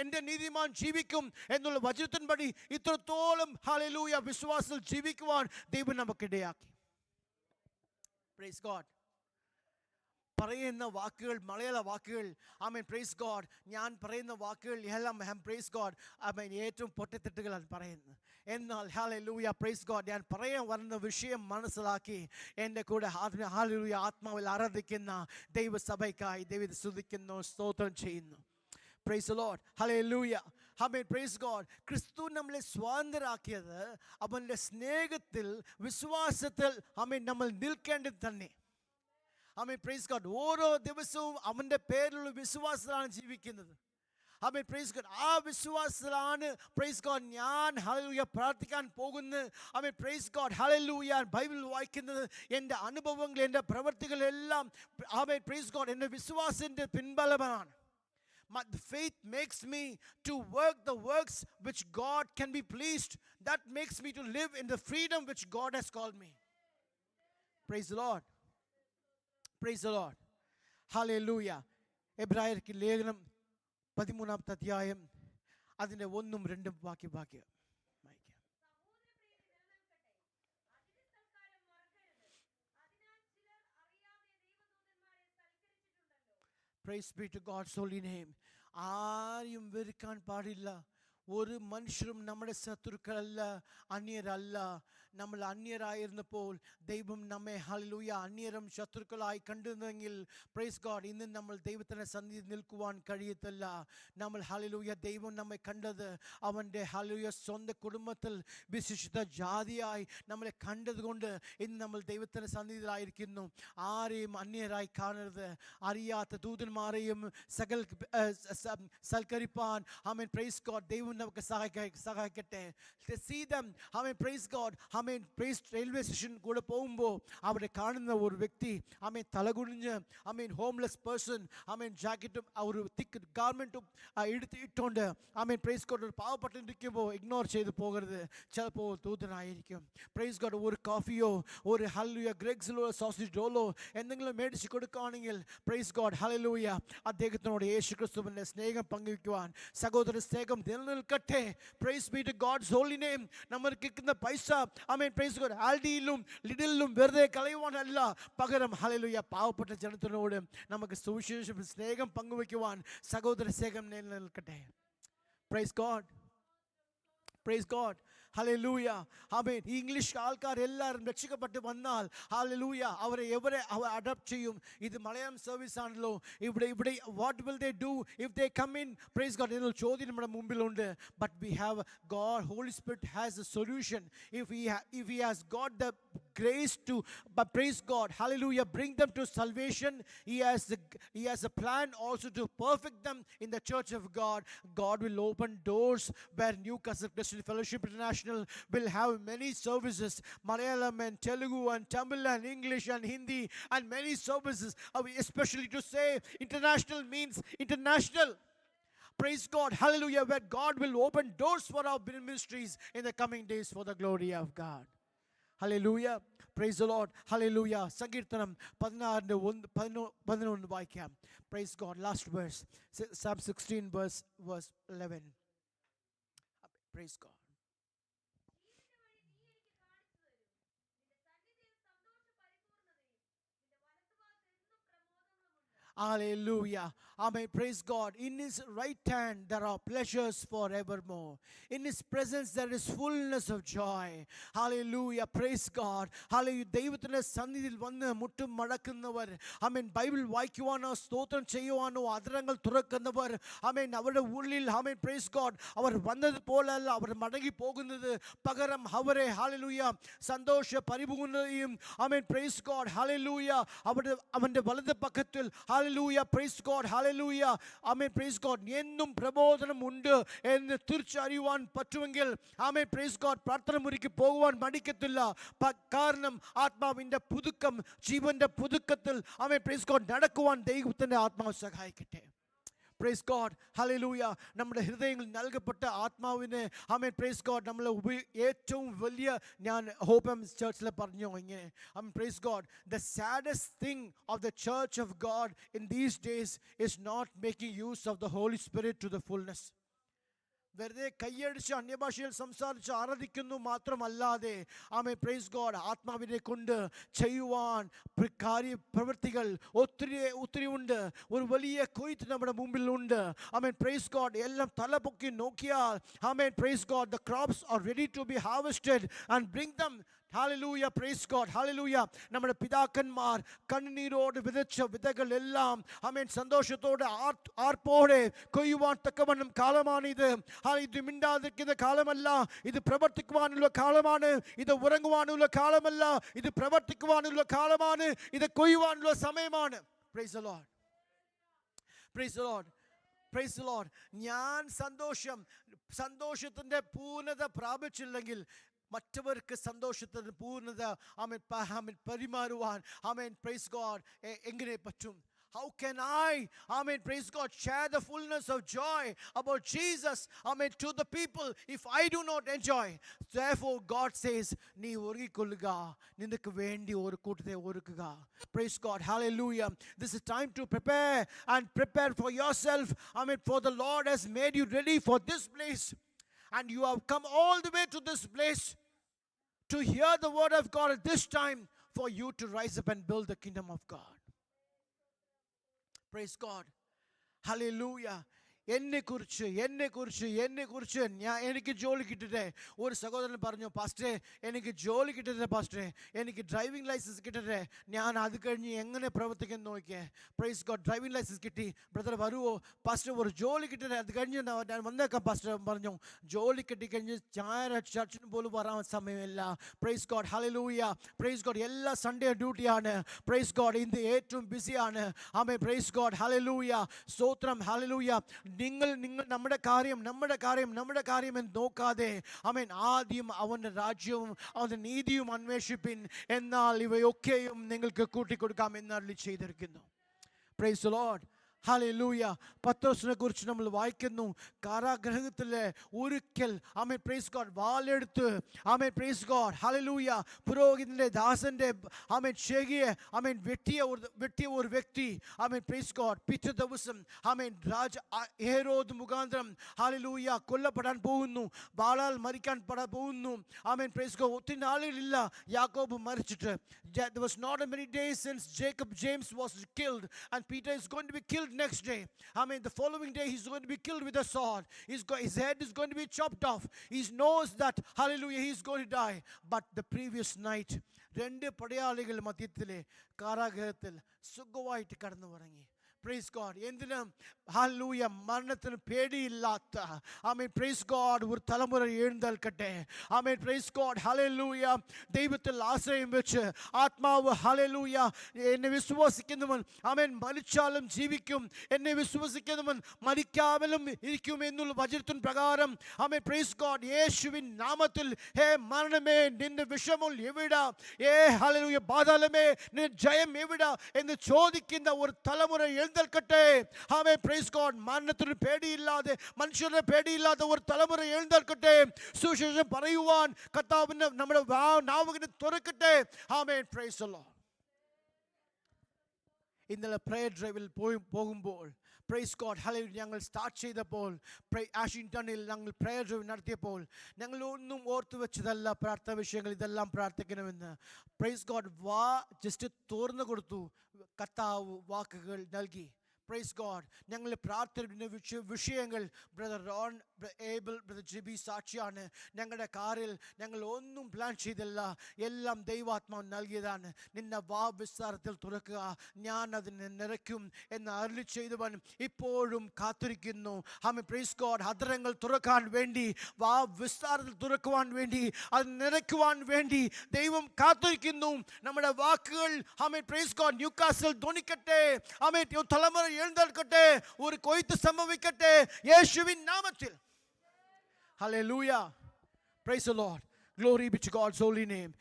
എൻ്റെ നീതിമാൻ ജീവിക്കും എന്നുള്ള വചനത്തിൻപടി ഇത്രത്തോളം ഹല്ലേലൂയ വിശ്വാസത്തിൽ ജീവിക്കുവാൻ ദൈവം നമുക്കിടയാക്കി. Praise God. പറയുന്ന വാക്കുകൾ മലയാള വാക്കുകൾ, ആമേൻ, പ്രൈസ് ഗോഡ്, ഞാൻ പറയുന്ന വാക്കുകൾ എല്ലാം പ്രൈസ് ഗോഡ് ആമേൻ ഏറ്റവും പൊട്ടത്തെറ്റുകളാണ് പറയുന്നത്. എന്നാൽ ഹല്ലേലൂയ, പ്രൈസ് ഗോഡ്, ഞാൻ പറയാൻ വരുന്ന വിഷയം മനസ്സിലാക്കി എൻ്റെ കൂടെ ഹല്ലേലൂയ ആത്മാവിൽ ആരാധിക്കുന്ന ദൈവസഭയ്ക്കായി ദൈവത്തെ സ്തുതിക്കുന്നു, സ്തോത്രം ചെയ്യുന്നു. Praise the Lord, hallelujah, amen, praise God. ക്രിസ്തു നമ്മളെ സ്വതന്ത്രരാക്കിയത് അവൻ്റെ സ്നേഹത്തിൽ വിശ്വാസത്തിൽ ആമേൻ നമ്മൾ നിൽക്കേണ്ടത് തന്നെ. ആമേൻ, പ്രൈസ് ഗോഡ്. ഓരോ ദിവസവും അവൻ്റെ പേരിലുള്ള വിശ്വാസത്തിലാണ് ജീവിക്കുന്നത്. ആമേൻ, പ്രൈസ് ഗോഡ്. ആ വിശ്വാസത്തിലാണ് പ്രൈസ് ഗോഡ് ഞാൻ ഹല്ലേലൂയ പ്രാർത്ഥിക്കാൻ പോകുന്നത്. ആമേൻ, പ്രൈസ് ഗോഡ്, ഹല്ലേലൂയ ബൈബിൾ വായിക്കുന്നത്, എൻ്റെ അനുഭവങ്ങൾ എൻ്റെ പ്രവൃത്തികളെല്ലാം ആമേൻ, പ്രൈസ് ഗോഡ് എൻ്റെ വിശ്വാസത്തിൻ്റെ പിൻബലമാണ്. The faith makes me to work the works which God can be pleased. That makes me to live in the freedom which God has called me. Praise the Lord. Praise the Lord. Hallelujah. എബ്രായർക്ക് ലേഖനം 13-ാമത്തെ അധ്യായം അതിൻ്റെ 1-2 വാക്യം. Praise be to God's holy name. ആരും വെറുക്കാൻ പാടില്ല. ഒരു മനുഷ്യരും നമ്മുടെ ശത്രുക്കളല്ല, അന്യരല്ല. നമ്മൾ അന്യരായിരുന്നപ്പോൾ ദൈവം നമ്മെ ഹല്ലേലൂയ അന്യരും ശത്രുക്കളായി കണ്ടിരുന്നെങ്കിൽ പ്രൈസ് ഗോഡ് ഇന്ന് നമ്മൾ ദൈവത്തിൻ്റെ സന്നിധി നിൽക്കുവാൻ കഴിയത്തില്ല. നമ്മൾ ഹല്ലേലൂയ ദൈവം നമ്മെ കണ്ടത് അവൻ്റെ ഹല്ലേലൂയ സ്വന്തം കുടുംബത്തിൽ വിശിഷ്ട ജാതിയായി നമ്മളെ കണ്ടതുകൊണ്ട് ഇന്ന് നമ്മൾ ദൈവത്തിൻ്റെ സന്നിധിയിലായിരിക്കുന്നു. ആരെയും അന്യരായി കാണരുത്. അറിയാത്ത ദൂതന്മാരെയും സൽക്കരിപ്പാൻ ആമേൻ, പ്രൈസ് ഗോഡ്, ദൈവം നമുക്ക് സഹായിക്കട്ടെ. See them, ആമേൻ, പ്രൈസ് ഗോഡ്, ആമേൻ, പ്രൈസ് റെയിൽവേ സ്റ്റേഷൻ കൂടെ പോകുമ്പോൾ അവിടെ കാണുന്ന ഒരു വ്യക്തി ആമേൻ തലകുനിഞ്ഞ് ആമേൻ ഹോംലെസ് പേഴ്സൺ ആമേൻ ജാക്കറ്റും ഒരു തിക്ക് ഗാർമെൻറ്റും ഇട്ടുകൊണ്ട് ആമേൻ, പ്രൈസ് ഗോഡ്, ഒരു പാവപ്പെട്ടിരിക്കുമ്പോൾ ഇഗ്നോർ ചെയ്ത് പോകരുത്. ചിലപ്പോൾ ദൂതനായിരിക്കും. പ്രൈസ് ഗോഡ്, ഒരു കോഫിയോ ഒരു ഹല്ലേലൂയ ഗ്രെഗ്സിലോ സോസേജ് റോളോ എന്തെങ്കിലും മേടിച്ച് കൊടുക്കുകയാണെങ്കിൽ പ്രൈസ് ഗോഡ് ഹല്ലേലൂയ അദ്ദേഹത്തിനോട് യേശു ക്രിസ്തുവിൻ്റെ സ്നേഹം പങ്കുവയ്ക്കുവാൻ സഹോദര സ്നേഹം നിലനിൽക്കട്ടെ. Praise be to God's holy name. നമ്മൾ കിട്ടുന്ന പൈസ ആമേൻ, പ്രൈസ് ഗോഡ്, ആൽഡിയിലും ലിഡിലും വെറുതെ കളയുവാനല്ല, പകരം ഹല്ലേലൂയ പാവപ്പെട്ട ജനത്തിനോട് നമുക്ക് സുവിശേഷം സ്നേഹം പങ്കുവയ്ക്കുവാൻ സഹോദര സ്നേഹം നിലനിൽക്കട്ടെ. പ്രൈസ് ഗോഡ്, പ്രൈസ് ഗോഡ്, ഹല്ലേലൂയ. ആമേൻ. ഈ ഇംഗ്ലീഷ് ആൾക്കാരെല്ലാവരും രക്ഷിക്കപ്പെട്ട് വന്നാൽ ഹല്ലേലൂയ അവരെ എവരെ അവർ അഡോപ്റ്റ് ചെയ്യും? ഇത് മലയാളം സർവീസ് ആണല്ലോ. ഇവിടെ what will they do if they come in? Praise God. എന്നൊരു ചോദ്യം നമ്മുടെ മുമ്പിലുണ്ട്. But we have God, Holy Spirit has a solution. If he has got the grace to, but praise God, hallelujah, bring them to salvation, he has a plan also to perfect them in the church of God. God will open doors where Newcastle Christian Fellowship International will have many services, Malayalam and Telugu and Tamil and English and Hindi and many services, especially to say international means international. Praise God, hallelujah, where God will open doors for our ministries in the coming days for the glory of God. Hallelujah. Praise the Lord. Hallelujah. സങ്കീർത്തനം 16:11 വായിക്കാം. Praise God. Last verse. Psalm 16 verse 11. Praise God. Hallelujah. Amen. Praise God. In his right hand there are pleasures forevermore. In his presence there is fullness of joy. Hallelujah. Praise God. Hallelujah. ദൈവത്തിന്റെ സന്നിധിയിൽ വന്ന് മുട്ടും മടക്കുന്നവർ, ആമേൻ, Bible വായിക്കുവാനോ സ്തോത്രം ചെയ്യുവാനോ അധരങ്ങൾ തുറക്കുന്നവർ, ആമേൻ, അവരുടെ ഉള്ളിൽ, ആമേൻ, praise God, അവർ വന്നതുപോലല്ല അവർ മടങ്ങി പോകുന്നത്. പകരം അവരെ ഹല്ലേലൂയ സന്തോഷ പരിപൂർണതയും, ആമേൻ, പ്രൈസ് ഗോഡ്, ഹല്ലേലൂയ, അവന്റെ വലത് പക്കത്തിൽ ഹല്ലേലൂയ, പ്രൈസ് ഗോഡ്, ഹല്ലേലൂയ, ആമേൻ, പ്രൈസ് ഗോഡ്, എന്നും പ്രബോധനം ഉണ്ട് എന്ന് തിരിച്ചറിയുവാൻ പറ്റുമെങ്കിൽ, ആമേൻ, പ്രൈസ് ഗോഡ്, പ്രാർത്ഥന മുറിക്ക് പോകുവാൻ മടിക്കത്തില്ല. കാരണം ആത്മാവിന്റെ പുതുക്കം, ജീവന്റെ പുതുക്കത്തിൽ, ആമേൻ, പ്രൈസ് ഗോഡ്, നടക്കുവാൻ ദൈവത്തിന്റെ ആത്മാവ് സഹായിക്കട്ടെ. Price God, hallelujah. നമ്മുടെ ഹൃദയങ്ങളിൽ നൽകപ്പെട്ട ആത്മാവിനെ, ആമേൻ, പ്രൈസ് ഗോഡ്, നമ്മൾ ഏറ്റവും വലിയ, ഞാൻ ഹോപ്പ് ചർച്ചിൽ പറഞ്ഞു ഇങ്ങനെ, ആമേൻ, praise God, the saddest thing of the church of God in these days is not making use of the holy spirit to the fulness. വെറുതെ കൈയടിച്ച് അന്യഭാഷയിൽ സംസാരിച്ച് ആരാധിക്കുന്നു മാത്രമല്ലാതെ, ആമേൻ, പ്രൈസ് ഗോഡ്, ആത്മാവിനെ കൊണ്ട് ചെയ്യുവാൻ പ്രവൃത്തികൾ ഒത്തിരി ഉണ്ട്. ഒരു വലിയ കൊയ്ത്ത് നമ്മുടെ മുമ്പിലുണ്ട്. ആമേൻ, പ്രൈസ് ഗോഡ്. എല്ലാം തലപൊക്കി നോക്കിയാൽ, ആമേൻ, praise God, the crops are ready to be harvested and bring them. Hallelujah, praise God, hallelujah. നമ്മുടെ പിതാക്കന്മാർ കണ്ണുനീരോട് വിതച്ച വിതകൾ എല്ലാം, ആമേൻ, സന്തോഷത്തോടെ ആർപ്പോടെ കൊയ്യുവാൻ തക്കവണ്ണം കാലമാണിത്. ഇത് മിണ്ടാതിരിക്കുന്ന കാലമല്ല, ഇത് പ്രവർത്തിക്കുവാനുള്ള കാലമാണ്. ഇത് ഉറങ്ങുവാനുള്ള കാലമല്ല, ഇത് പ്രവർത്തിക്കുവാനുള്ള കാലമാണ്. ഇത് കൊയ്യുവാനുള്ള സമയമാണ്. Praise the Lord, praise the Lord, praise the Lord. ഞാൻ സന്തോഷത്തിന്റെ പൂർണ്ണത പ്രാപിച്ചില്ലെങ്കിൽ മറ്റവർക്ക് സന്തോഷത്തിന് പൂർണ്ണത, ആമേൻ, പരിമാറുവാൻ, ആമേൻ, പ്രൈസ് ഗോഡ്, എങ്ങനെ പറ്റും? How can I, amen, praise God, share the fullness of joy about Jesus, amen, to the people if I do not enjoy? Therefore God says, nee orikkolluga, ninakku vendi oru koottathe orukkuga. Praise God, hallelujah. This is time to prepare for yourself, amen, for the Lord has made you ready for this place, and you have come all the way to this place to hear the word of God at this time, for you to rise up and build the kingdom of God. Praise God, hallelujah. എന്നെക്കുറിച്ച് എനിക്ക് ജോലി കിട്ടട്ടെ. ഒരു സഹോദരൻ പറഞ്ഞു, പാസ്റ്ററെ, എനിക്ക് ജോലി കിട്ടട്ടെ, പാസ്റ്ററെ, എനിക്ക് ഡ്രൈവിംഗ് ലൈസൻസ് കിട്ടട്ടെ, ഞാൻ അത് കഴിഞ്ഞ് എങ്ങനെ പ്രവർത്തിക്കാൻ നോക്കിയേ. പ്രൈസ് ഗോഡ്, ഡ്രൈവിംഗ് ലൈസൻസ് കിട്ടി. ബ്രദർ വരുമോ? പാസ്റ്റർ, ഒരു ജോലി കിട്ടട്ടെ, അത് കഴിഞ്ഞ് ഞാൻ വന്നേക്കാം. പാസ്റ്റർ പറഞ്ഞു, ജോലി കിട്ടിക്കഴിഞ്ഞ് ഞായറാഴ്ച ചർച്ചിന് പോലും വരാൻ സമയമില്ല. Price God, hallelujah, praise God. എല്ലാ സൺഡേ ഡ്യൂട്ടിയാണ്. പ്രൈസ് ഗോഡ്, ഇന്ന് ഏറ്റവും ബിസിയാണ്. ആമേൻ, പ്രൈസ് ഗോഡ്, ഹല്ലേലൂയ, സ്തോത്രം, ഹല്ലേലൂയ. നിങ്ങൾ നമ്മുടെ കാര്യം എന്ന് നോക്കാതെ, ആമേൻ, ആദ്യം അവൻ്റെ രാജ്യവും അവൻ്റെ നീതിയും അന്വേഷിപ്പിൻ, എന്നാൽ ഇവയൊക്കെയും നിങ്ങൾക്ക് കൂട്ടിക്കൊടുക്കാം എന്ന് അരുളി ചെയ്തിരിക്കുന്നു. Praise the Lord, hallelujah. പത്രോസിനെ കുറിച്ച് നമ്മൾ വായിക്കുന്നു, കാരാഗ്രഹത്തിലെ ഒരിക്കൽ, ആമേൻ, പ്രൈസ് ഗോഡ്, വാളെടുത്ത്, ആമേൻ, പ്രൈസ് ഗോഡ്, ഹല്ലേലൂയ, പുരോഹിതന്റെ ദാസന്റെ, ആമേൻ, ഷേഗിയെ, ആമേൻ, വെട്ടിയ ഒരു വ്യക്തി, ആമേൻ, പ്രൈസ് ഗോഡ്, പിറ്റേ ദിവസം, ആമേൻ, ഹെരോദ് മുഖാന്തരം, ഹല്ലേലൂയ, കൊല്ലപ്പെടാൻ പോകുന്നു, വാളാൽ മരിക്കാൻ പോകുന്നു. ആമേൻ, പ്രൈസ് ഗോഡ്. ഒത്തിരി നാളുകളില്ല യാക്കോബ് മരിച്ചിട്ട്. There was not many days since James was killed, and Peter is going to be killed next day. The following day he's going to be killed with a sword. His head is going to be chopped off. He knows that, hallelujah, he's going to die. But the previous night, രണ്ട് പടയാളികൾ മധ്യത്തിലെ കാരാഗൃഹത്തിൽ സുഖമായിട്ട് കടന്നു ഉറങ്ങി. Praise God. എന്തിനും hallelujah മരണത്തിന് പേടിയില്ലാത്ത praise God ഒരു തലമുറ എഴുന്നേൽക്കട്ടെ. Praise God. Hallelujah ദൈവത്തിൽ ആശ്രയം വെച്ച് ആത്മാവ് ഹല്ലേലൂയ എന്നെ വിശ്വസിക്കുന്നവൻ മരിച്ചാലും ജീവിക്കും, എന്നെ വിശ്വസിക്കുന്നവൻ മരിക്കാമലും ഇരിക്കും എന്നുള്ള വചനത്തിൻ പ്രകാരം praise God യേശുവിൻ നാമത്തിൽ ഹേ മരണമേ നിന്റെ വിഷമം എവിടാ, ഹല്ലേലൂയ പാതാളമേ നിന്റെ ജയം എവിടാ എന്ന് ചോദിക്കുന്ന ഒരു തലമുറ എഴുന്നേൽക്കട്ടെ. Praise God. മരണത്തിന് പേടിയില്ലാതെ മനുഷ്യരുടെ പേടിയില്ലാത്ത ഒരു തലമുറ എഴുന്നേൽക്കട്ടെ. സുവിശേഷം പറയുവാൻ കർത്താവിന്റെ നമ്മുടെ നാവുകളെ തുറക്കട്ടെ. Praise the Lord. ഇന്നലെ പ്രേയർ ഡ്രൈവിൽ പോകുമ്പോൾ പ്രൈസ് ഗോഡ് ഹല്ലേലൂയ ഞങ്ങൾ സ്റ്റാർട്ട് ചെയ്തപ്പോൾ വാഷിംഗ്ടണിൽ ഞങ്ങൾ പ്രേയർ ഡ്രൈവ് നടത്തിയപ്പോൾ ഞങ്ങൾ ഒന്നും ഓർത്തു വെച്ചതല്ല പ്രാർത്ഥന വിഷയങ്ങൾ, ഇതെല്ലാം പ്രാർത്ഥിക്കണമെന്ന്. പ്രൈസ് ഗോഡ് ജസ്റ്റ് തുറന്നു കൊടുത്തു. കർത്താവ് വാക്കുകൾ നൽകി. Praise God. ഞങ്ങൾ പ്രാർത്ഥന വിഷയങ്ങൾ brother Ron, Abel, brother Jibi സാക്ഷിയാണ്. ഞങ്ങളുടെ കാറിൽ ഞങ്ങൾ ഒന്നും പ്ലാൻ ചെയ്തില്ല, എല്ലാം ദൈവാത്മാവ് നൽകിയതാണ്. നിന്നെ വിസ്താരത്തിൽ തുറക്കുക, ഞാൻ അതിനെ നിറയ്ക്കും എന്ന് അരുളി ചെയ്തവൻ ഇപ്പോഴും കാത്തിരിക്കുന്നു. Praise God. അധരങ്ങൾ തുറക്കാൻ വേണ്ടി, വിസ്താരത്തിൽ തുറക്കുവാൻ വേണ്ടി, അത് നിറയ്ക്കുവാൻ വേണ്ടി ദൈവം കാത്തിരിക്കുന്നു. നമ്മുടെ വാക്കുകൾ പ്രൈസ് ഗോഡ് ന്യൂകാസിൽ ധ്വനിക്കട്ടെ. തലമുറ എഴുന്നേൽക്കട്ടെ. ഒരു കൊയ്ത്ത് സംഭവിക്കട്ടെ യേശുവിൻ നാമത്തിൽ. Hallelujah. Praise the Lord. Glory be to God's holy name.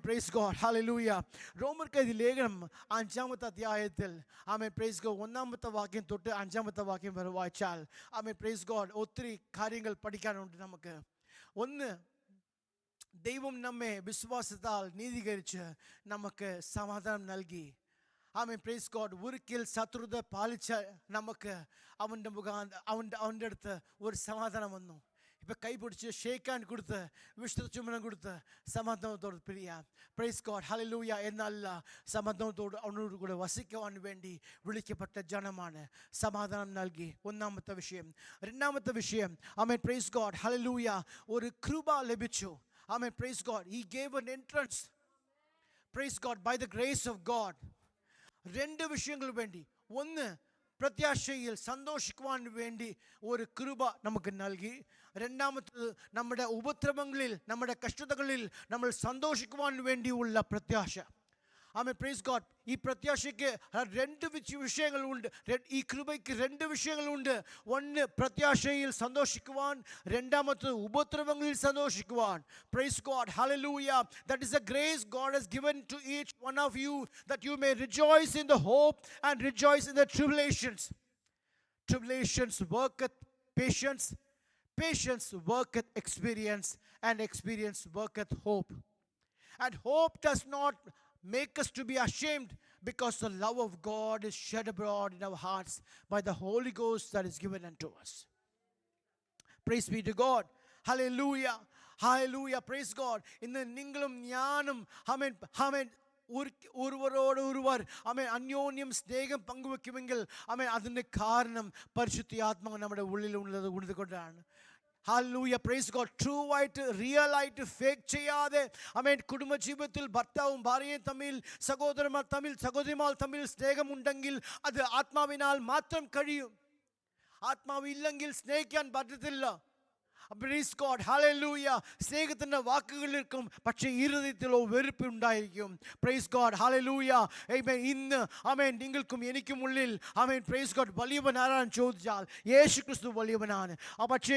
Praise God. Hallelujah. റോമർക്കെഴുതിയ ലേഖനം 5-ാമത്തെ അധ്യായത്തിൽ പ്രൈസ് ഗോഡ് 1-ാമത്തെ വാക്യം തൊട്ട് 5-ാമത്തെ വാക്യം വരെ വായിച്ചാൽ പ്രൈസ് ഗോഡ് ഒത്തിരി കാര്യങ്ങൾ പഠിക്കാനുണ്ട് നമുക്ക്. ഒന്ന്, ദൈവം നമ്മെ വിശ്വാസത്താൽ നീതീകരിച്ച് നമുക്ക് സമാധാനം നൽകി. Praise God. ഒരിക്കൽ ശത്രുത പാലിച്ച നമുക്ക് അവൻ്റെ അടുത്ത് ഒരു സമാധാനം വന്നു. ഇപ്പം കൈ പിടിച്ച് ഷേക്കാൻ കൊടുത്ത് വിശുദ്ധ ചുമനം കൊടുത്ത് സമാധാനത്തോട് പിരിയാം. Praise God. ഹല്ലേലൂയ. എന്നല്ല, സമാധാനത്തോട് അവനോട് കൂടെ വസിക്കുവാൻ വേണ്ടി വിളിക്കപ്പെട്ട ജനമാണ്. സമാധാനം നൽകി. ഒന്നാമത്തെ വിഷയം. രണ്ടാമത്തെ വിഷയം പ്രൈസ് ഗോഡ് ഹല്ലേലൂയ ഒരു കൃപ ലഭിച്ചു. Praise God. He gave an entrance. Praise God. By the grace of God. രണ്ട് വിഷയങ്ങൾ വേണ്ടി. ഒന്ന്, പ്രത്യാശയിൽ സന്തോഷിക്കുവാൻ വേണ്ടി ഒരു കൃപ നമുക്ക് നൽകി. രണ്ടാമത്തത്, നമ്മുടെ ഉപദ്രവങ്ങളിൽ, നമ്മുടെ കഷ്ടതകളിൽ നമ്മൾ സന്തോഷിക്കുവാൻ വേണ്ടിയുള്ള പ്രത്യാശ. Praise God. ഈ പ്രത്യാശയ്ക്ക് രണ്ട് വിഷയങ്ങളുണ്ട്. ഈ കൃപയ്ക്ക് രണ്ട് വിഷയങ്ങളുണ്ട്. ഒന്ന്, പ്രത്യാശയിൽ സന്തോഷിക്കുവാൻ. രണ്ടാമത്തത്, ഉപദ്രവങ്ങളിൽ സന്തോഷിക്കുവാൻ. Praise God. ഹല്ലേലൂയ. That is the grace God has given to each one of you, that you may rejoice in the hope and rejoice in the tribulations. Tribulations worketh patience. Patience worketh experience. And experience worketh hope. And hope does not make us to be ashamed, because the love of God is shed abroad in our hearts by the Holy Ghost that is given unto us. Praise be to God. Hallelujah. Hallelujah. Praise God. ഇന്ന് നിങ്ങളും ഞാനും ഒരുവരോടൊരുവർ അന്യോന്യം സ്നേഹം പങ്കുവെക്കുമെങ്കിൽ അതിൻ്റെ കാരണം പരിശുദ്ധാത്മാവ് നമ്മുടെ ഉള്ളിലുള്ളത് ഉള്ളതുകൊണ്ടാണ്. Hallelujah. Praise God. True ആയിട്ട്, റിയൽ ആയിട്ട്, ഫേക്ക് ചെയ്യാതെ കുടുംബജീവിതത്തിൽ ഭർത്താവും ഭാര്യയും തമ്മിൽ, സഹോദരന്മാർ തമ്മിൽ, സഹോദരിമാർ തമ്മിൽ സ്നേഹമുണ്ടെങ്കിൽ അത് ആത്മാവിനാൽ മാത്രം കഴിയും. ആത്മാവ് ഇല്ലെങ്കിൽ സ്നേഹിക്കാൻ പറ്റത്തില്ല. Praise God. Hallelujah. സ്നേഹത്തിൻ്റെ വാക്കുകളിലേക്കും പക്ഷേ ഹൃദയത്തിലോ വെറുപ്പ് ഉണ്ടായിരിക്കും. Praise God. Hallelujah. ഇന്ന് നിങ്ങൾക്കും എനിക്കും ഉള്ളിൽ Praise God വലിയവൻ ആരാണ് ചോദിച്ചാൽ യേശു ക്രിസ്തു വലിയവനാണ്. പക്ഷേ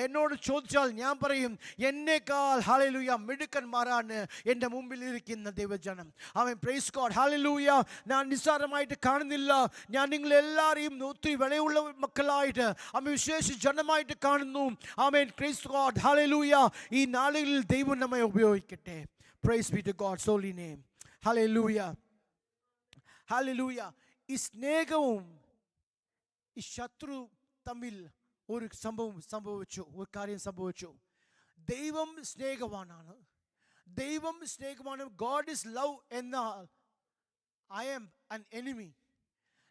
എന്നോട് ചോദിച്ചാൽ ഞാൻ പറയും എന്നേക്കാൾ Hallelujah മിടുക്കന്മാരാണ് എൻ്റെ മുമ്പിൽ ഇരിക്കുന്ന ദൈവജനം. Praise God. Hallelujah. ഞാൻ നിസ്സാരമായിട്ട് കാണുന്നില്ല. ഞാൻ നിങ്ങളെല്ലാവരെയും ഒത്തിരി വിലയുള്ള മക്കളായിട്ട് വിശേഷ ജനമായിട്ട് കാണുന്നു. Praise God. Hallelujah. ഈ നാളുകളിൽ ദൈവം നമ്മെ ഉപയോഗിക്കട്ടെ. Praise be to God's holy name. Hallelujah. Hallelujah. ഈ സ്നേഹവും ഈ ശത്രു തമ്മിൽ ഒരു സംഭവിച്ചു, ഒരു കാര്യം സംഭവിച്ചു. ദൈവം സ്നേഹവാനാണ്. ദൈവം സ്നേഹമാണ്. God is love എന്നാൽ I am an enemy.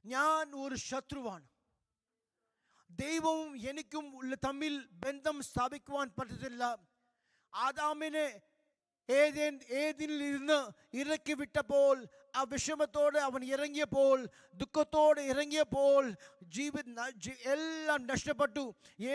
ഞാൻ ഒരു ശത്രുവാണ്. ദൈവവും എനിക്കും ഉള്ള തമ്മിൽ ബന്ധം സ്ഥാപിക്കുവാൻ പറ്റത്തില്ല. ആദാമിനെ ഏതിൽ ഇരുന്ന് ഇറക്കി വിട്ടപ്പോൾ, ആ വിഷമത്തോടെ അവൻ ഇറങ്ങിയപ്പോൾ, ദുഃഖത്തോടെ ഇറങ്ങിയപ്പോൾ എല്ലാം നഷ്ടപ്പെട്ടു.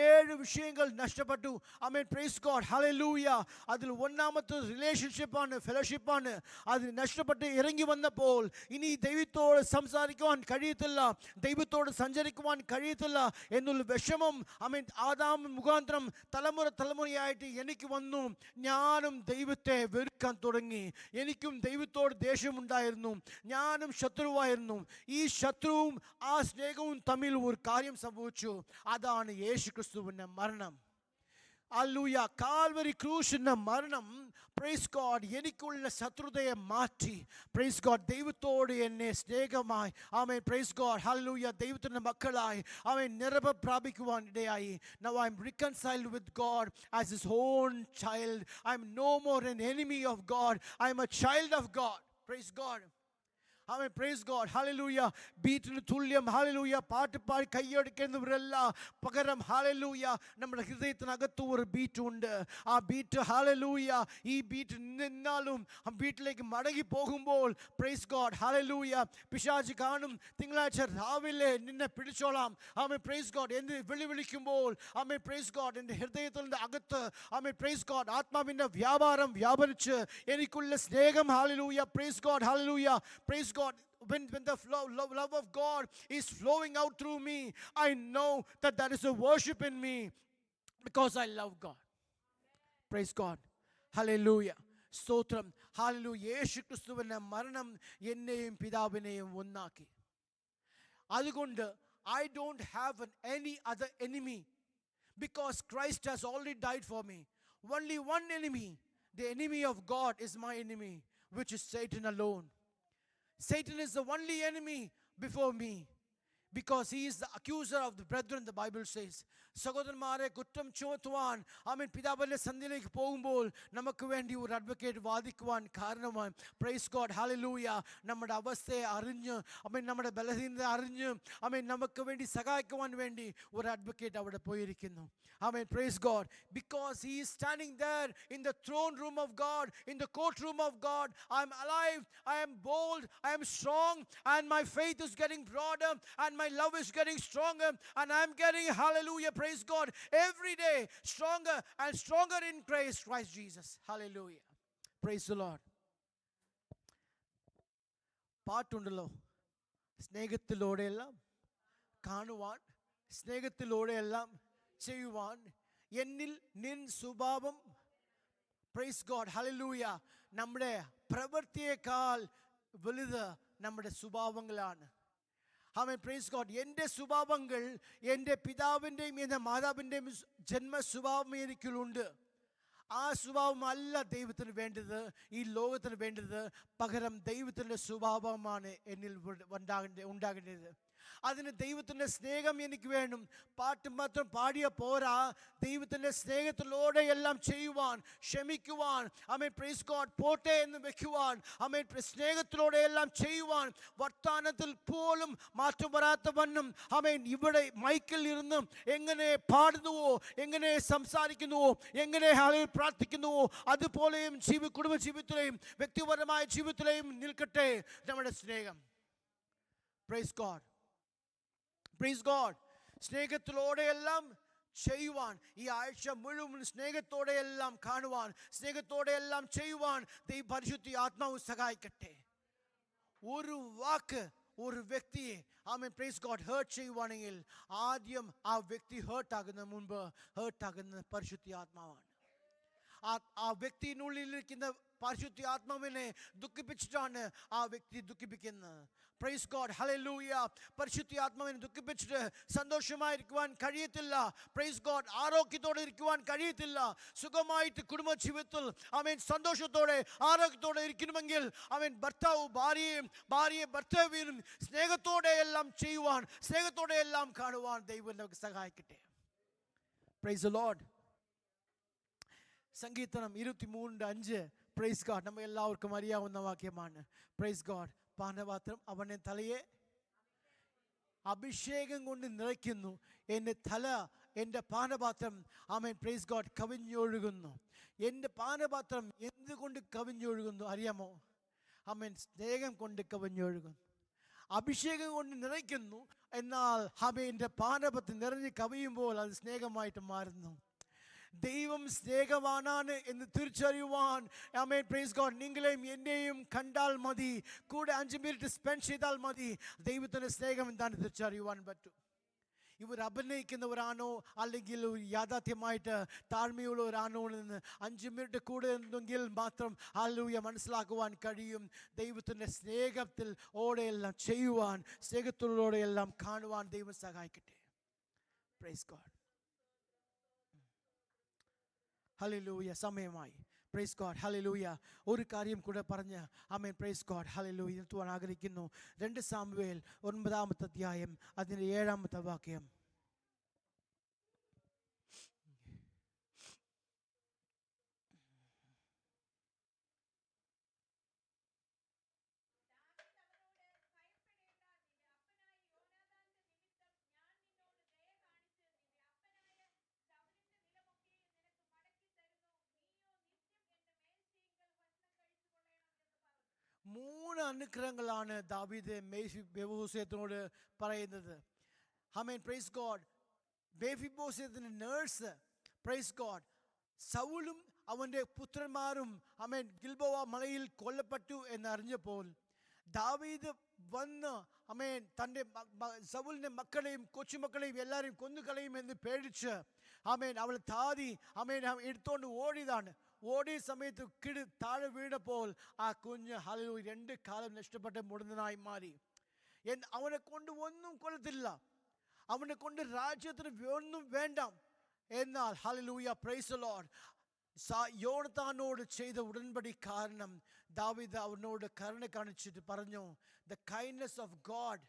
7 വിഷയങ്ങൾ നഷ്ടപ്പെട്ടു. ആമേൻ, പ്രൈസ് ഗോഡ്, ഹല്ലേലൂയ. അതിൽ ഒന്നാമത്തെ റിലേഷൻഷിപ്പാണ്, ഫെലോഷിപ്പാണ്. അത് നഷ്ടപ്പെട്ട് ഇറങ്ങി വന്നപ്പോൾ ഇനി ദൈവത്തോട് സംസാരിക്കുവാൻ കഴിയത്തില്ല, ദൈവത്തോട് സഞ്ചരിക്കുവാൻ കഴിയത്തില്ല എന്നുള്ള വിഷമം ആമേൻ ആദാം മുഖാന്തരം തലമുറയായിട്ട് എനിക്ക് വന്നു. ഞാനും ദൈവത്തെ വെറുക്കാൻ തുടങ്ങി. എനിക്കും ദൈവത്തോട് ദേഷ്യമുണ്ടായിരുന്നു. ഞാനും ശത്രുവായിരുന്നു. ഈ ശത്രുവും ആ സ്നേഹവും തമ്മിൽ ഒരു കാര്യം സംഭവിച്ചു. അതാണ് യേശുക്രിസ്തുവിന്റെ മരണം. ഹല്ലേലൂയ. കാൽവരി ക്രൂശിന്റെ മരണം, പ്രൈസ് ഗോഡ്, എനിക്കുള്ള ശത്രുതയെ മാറ്റി, പ്രൈസ് ഗോഡ്, ദൈവത്തോട് എന്നെ സ്നേഹമായി, ആമേൻ, പ്രൈസ് ഗോഡ്, ഹല്ലേലൂയ, ദൈവത്തിന്റെ മക്കളായി ആമേൻ നിറവ് പ്രാപിക്കുവാൻ ഇടയായി. Now I am reconciled with God as his own child. I am no more an enemy of God. I am a child of God. Praise God. ആമേൻ, praise God, ഹല്ലേലൂയ. ബീറ്റിന് തുല്യം, ഹല്ലേലൂയ, പാട്ട് പാടി കൈയടിക്കുന്നവരല്ല, പകരം ഹല്ലേലൂയ നമ്മുടെ ഹൃദയത്തിനകത്ത് ഒരു ബീറ്റ് ഉണ്ട്. ആ ബീറ്റ്, ഹല്ലേലൂയ, ഈ ബീറ്റ് നിന്നാലും ആ ബീറ്റിലേക്ക് മടങ്ങി പോകുമ്പോൾ, പ്രൈസ് ഗോഡ്, ഹല്ലേലൂയ, പിശാച് കാണും, തിങ്കളാഴ്ച രാവിലെ നിന്നെ പിടിച്ചോളാം, ആമേൻ, പ്രൈസ് ഗോഡ് എന്ന് വിളിക്കുമ്പോൾ, ആമേൻ, പ്രൈസ് ഗോഡ്, എൻ്റെ ഹൃദയത്തിൻ്റെ അകത്ത്, ആമേൻ, പ്രൈസ് ഗോഡ്, ആത്മാവിൻ്റെ വ്യാപാരിച്ച് എനിക്കുള്ള സ്നേഹം, hallelujah, praise God, hallelujah, praise God, when the love of God is flowing out through me, I know that there is a worship in me because I love God. Praise God, hallelujah, സ്തോത്രം, hallelujah. യേശുക്രിസ്തുവിന്റെ മരണം എന്നെയും പിതാവിനെയും ഒന്നാക്കി. അതുകൊണ്ട് I don't have any other enemy because Christ has already died for me. Only one enemy. The enemy of God is my enemy, which is Satan alone. Satan is the only enemy before me because he is the accuser of the brethren, the Bible says. സഹോദരന്മാരെ കുറ്റം ചുമത്തുവാൻ ആമേൻ പിതാവിന്റെ സന്നിധിയിലേക്ക് പോകുമ്പോൾ നമുക്ക് വേണ്ടി ഒരു advocate വാദിക്കുവാൻ കാരണമായി, price God, hallelujah, നമ്മുടെ അവസ്ഥയെ അറിഞ്ഞ്, ആമേൻ, നമ്മുടെ ബലഹീനത അറിഞ്ഞ്, ആമേൻ, നമുക്ക് വേണ്ടി സഹായിക്കുവാൻ വേണ്ടി ഒരു അഡ്വക്കേറ്റ് അവിടെ പോയിരിക്കുന്നു. Amen, praise God, because he is standing there in the throne room of God, in the courtroom of God. I am alive, I am bold, I am strong, and my faith is getting broader, and my love is getting stronger, and I am getting, hallelujah, praise God, every day stronger and stronger in Christ Jesus. Hallelujah, praise the Lord. പാട്ടുണ്ടല്ലോ, സ്നേഹത്തിലൂടെയെല്ലാം കാണുവാൻ, സ്നേഹത്തിലൂടെയെല്ലാം ചെയ്യുവാൻ, എന്നിൽ നിൻ സ്വഭാവം, price God, hallelujah, നമ്മുടെ പ്രവൃത്തിയേക്കാൾ വലുത് നമ്മുടെ സ്വഭാവങ്ങളാണ്. ആമേൻ, praise God. എൻ്റെ സ്വഭാവങ്ങൾ എൻ്റെ പിതാവിൻ്റെയും എൻ്റെ മാതാവിൻ്റെയും ജന്മ സ്വഭാവം എനിക്കുണ്ട്. ആ സ്വഭാവമല്ല ദൈവത്തിന് വേണ്ടത്, ഈ ലോകത്തിന് വേണ്ടത്. പകരം ദൈവത്തിൻ്റെ സ്വഭാവമാണ് എന്നിൽ ഉണ്ടാകേണ്ടത്. അതിന് ദൈവത്തിൻ്റെ സ്നേഹം എനിക്ക് വേണം. പാട്ട് മാത്രം പാടിയ പോരാ, ദൈവത്തിൻ്റെ സ്നേഹത്തിലൂടെ എല്ലാം ചെയ്യുവാൻ, ക്ഷമിക്കുവാൻ, ആമേൻ, പ്രൈസ് ഗോഡ്, പോട്ടെ എന്ന് വെക്കുവാൻ, ആമേൻ, സ്നേഹത്തിലൂടെ എല്ലാം ചെയ്യുവാൻ, വർത്താനത്തിൽ പോലും മാറ്റം വരാത്ത വണ്ണം, ആമേൻ, ഇവിടെ മൈക്കിൽ ഇരുന്ന് എങ്ങനെ പാടുന്നുവോ, എങ്ങനെ സംസാരിക്കുന്നുവോ, എങ്ങനെ ഹാളിൽ പ്രാർത്ഥിക്കുന്നുവോ, അതുപോലെയും കുടുംബ ജീവിതത്തിലെയും വ്യക്തിപരമായ ജീവിതത്തിലെയും നിൽക്കട്ടെ നമ്മുടെ സ്നേഹം. Praise God, praise God. സ്നേഹത്തിലൂടെയെല്ലാം ചെയ്യുവാൻ, ഈ ആഴ്ച മുഴുവൻ സ്നേഹത്തോടെയെല്ലാം കാണുവാൻ, സ്നേഹത്തോടെയെല്ലാം ചെയ്യുവാൻ പരിശുദ്ധ ആത്മാവ് സഹായിക്കട്ടെ. ഒരു വാക്ക് ഒരു വ്യക്തിയെ, ആമേൻ, പ്രൈസ് ഗോഡ്, ഹേർട്ട് ചെയ്യുവാണെങ്കിൽ ആദ്യം ആ വ്യക്തി ഹേർട്ടാകുന്ന മുൻപ് ഹേർട്ടാകുന്ന പരിശുദ്ധ ആത്മാവാണ്. ആ വ്യക്തിയിനുള്ളിലിരിക്കുന്ന പരിശുദ്ധ ആത്മാവിനെ ദുഃഖിപ്പിച്ചിട്ടാണ് ആ വ്യക്തി ദുഃഖിപ്പിക്കുന്നത്. Price God, hallelujah. പരിശുദ്ധ ആത്മാവിനെ ദുഃഖിപ്പിച്ചിട്ട് സന്തോഷമായിരിക്കുവാൻ കഴിയത്തില്ല. പ്രൈസ് ഗോഡ്, ആരോഗ്യത്തോടെ ഇരിക്കുവാൻ കഴിയത്തില്ല. സുഖമായിട്ട് കുടുംബ ജീവിതത്തിൽ ആമേൻ സന്തോഷത്തോടെ ആരോഗ്യത്തോടെ ഇരിക്കണമെങ്കിൽ ആമേൻ ഭർത്താവ് ഭാര്യയെ ഭർത്താവിനും സ്നേഹത്തോടെ എല്ലാം ചെയ്യുവാൻ, സ്നേഹത്തോടെ എല്ലാം കാണുവാൻ ദൈവം നമുക്ക് സഹായിക്കട്ടെ. Praise the Lord. സങ്കീർത്തനം 23:5, പ്രൈസ് ഗോഡ്, നമ്മൾ എല്ലാവർക്കും അറിയാവുന്ന വാക്യമാണ്. Praise God. പാനപാത്രം അവൻ്റെ തലയെ അഭിഷേകം കൊണ്ട് നിറയ്ക്കുന്നു. എൻ്റെ തല, എൻ്റെ പാനപാത്രം, ആമേൻ, പ്രൈസ് ഗോഡ്, കവിഞ്ഞൊഴുകുന്നു. എൻ്റെ പാനപാത്രം എന്തുകൊണ്ട് കവിഞ്ഞൊഴുകുന്നു അറിയാമോ? ആമേൻ, സ്നേഹം കൊണ്ട് കവിഞ്ഞൊഴുകുന്നു. അഭിഷേകം കൊണ്ട് നിറയ്ക്കുന്നു, എന്നാൽ ആമേൻ്റെ പാനപാത്രം നിറഞ്ഞ് കവിയുമ്പോൾ അത് സ്നേഹമായിട്ട് മാറുന്നു. ദൈവം സ്നേഹവാനാണ് എന്ന് തിരിച്ചറിയുവാൻ, ആമേൻ, പ്രൈസ് ഗോഡ്, നിങ്ങളെയും എന്നെയും കണ്ടാൽ മതി, കൂടെ 5 മിനിറ്റ് സ്പെൻഡ് ചെയ്താൽ മതി, ദൈവത്തിൻ്റെ സ്നേഹം എന്താണെന്ന് തിരിച്ചറിയുവാൻ പറ്റും. ഇവർ അഭിനയിക്കുന്നവരാണോ അല്ലെങ്കിൽ ഒരു യാഥാർത്ഥ്യമായിട്ട് താഴ്മയുള്ളവരാണോ എന്ന് 5 മിനിറ്റ് കൂടെ ഉണ്ടെങ്കിൽ മാത്രം ഹല്ലേലൂയ മനസ്സിലാക്കുവാൻ കഴിയും. ദൈവത്തിൻ്റെ സ്നേഹത്തിൽ ഓടെയെല്ലാം ചെയ്യുവാൻ, സ്നേഹത്തിലൂടെയെല്ലാം കാണുവാൻ ദൈവം സഹായിക്കട്ടെ. Price God. ഹല്ലേലൂയ. സമയമായി. Price God. ഹല്ലേലൂയ. ഒരു കാര്യം കൂടെ പറഞ്ഞ് ആമേൻ, പ്രൈസ് ഗോഡ്, ഹല്ലേലൂയ, നിർത്തുവാൻ ആഗ്രഹിക്കുന്നു. 2 സാമുവേൽ 9-ാമത്തെ അധ്യായം അതിൻ്റെ 7-ാമത്തെ വാക്യം. മൂന്ന് അനുഗ്രഹങ്ങളാണ് ദാവീദ് മെഫിബോശേത്തിനോട് പറയുന്നത്. ആമേൻ, പ്രൈസ് ഗോഡ്. മെഫിബോശേത്തിന്റെ നേഴ്സ്, പ്രൈസ് ഗോഡ്, സൗലും അവൻ്റെ പുത്രന്മാരും ആമേൻ ഗിൽബോവ മലയിൽ കൊല്ലപ്പെട്ടു എന്നറിഞ്ഞപ്പോൾ ദാവീദ് വന്ന് ആമേൻ തൻ്റെ സൗലിൻ്റെ മക്കളെയും കൊച്ചുമക്കളെയും എല്ലാവരെയും കൊന്നുകളയുമെന്ന് പേടിച്ച് ആമേൻ അവൾ താതി ആമേൻ എടുത്തോണ്ട് ഓടിയതാണ്. ഓടിയ സമയത്ത് താഴെ വീണപ്പോൾ ആ കുഞ്ഞ് ഹല്ലേലൂയ 2 കാലം നഷ്ടപ്പെട്ട മുടന്തനായി മാറി. അവനെ കൊണ്ട് ഒന്നും കൊള്ളത്തില്ല, അവനെ കൊണ്ട് രാജ്യത്തിന് ഒന്നും വേണ്ട. എന്നാൽ ഹല്ലേലൂയ, പ്രൈസ് ദി ലോർഡ്, യോണത്താനോട് ചെയ്ത ഉടമ്പടി കാരണം ദാവീദ് അവനോട് കരുണ കാണിച്ചിട്ട് പറഞ്ഞു, ദ കൈൻഡ്നെസ് ഓഫ് ഗോഡ്.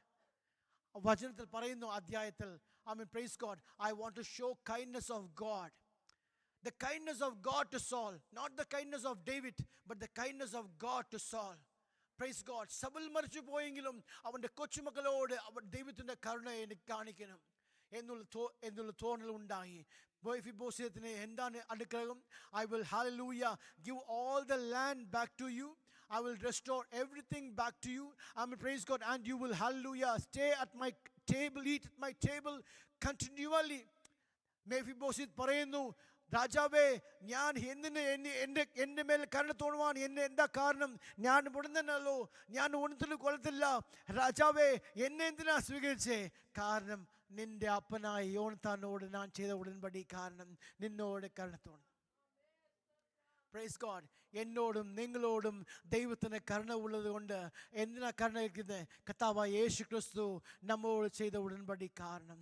വചനത്തിൽ പറയുന്നു, അധ്യായത്തിൽ, ആമേൻ, praise God, I want to show kindness of God. The kindness of God to Saul, not the kindness of David, but the kindness of God to Saul. Praise God. സബൽ മരിച്ചു പോയെങ്കിലും അവൻ്റെ കൊച്ചുമക്കളോട് അവൻ ദൈവത്തിൻ്റെ കരുണ എനിക്ക് കാണിക്കണം എന്നുള്ള തോന്നൽ ഉണ്ടായി. മെഫിബോശേത്തിനെ എന്താണ് അനുഗ്രഹം? I will, hallelujah, give all the land back to you. I will restore everything back to you. Amen, praise God. And you will, hallelujah, stay at my table, eat at my table continually. മെഫിബോശേത്ത് പറയുന്നു, രാജാവേ, ഞാൻ എൻ്റെ മേൽ കരുണ തോന്നുവാൻ എന്താ കാരണം? ഞാൻ മുടന്തനല്ലോ, ഞാൻ ഒന്നിലും കൊള്ളത്തില്ല. രാജാവേ, എന്നെ എന്തിനാ സ്വീകരിച്ചേ? കാരണം നിന്റെ അപ്പനായ യോണത്താനോട് ഞാൻ ചെയ്ത ഉടമ്പടി കാരണം നിന്നോട് കരുണ തോന്നി. Praise God. എന്നോടും നിങ്ങളോടും ദൈവത്തിന് കരുണ ഉള്ളത് കൊണ്ട് എന്തിനാ കരുണ ഇരിക്കുന്നത്? കർത്താവായ യേശു ക്രിസ്തു നമ്മോട് ചെയ്ത ഉടമ്പടി കാരണം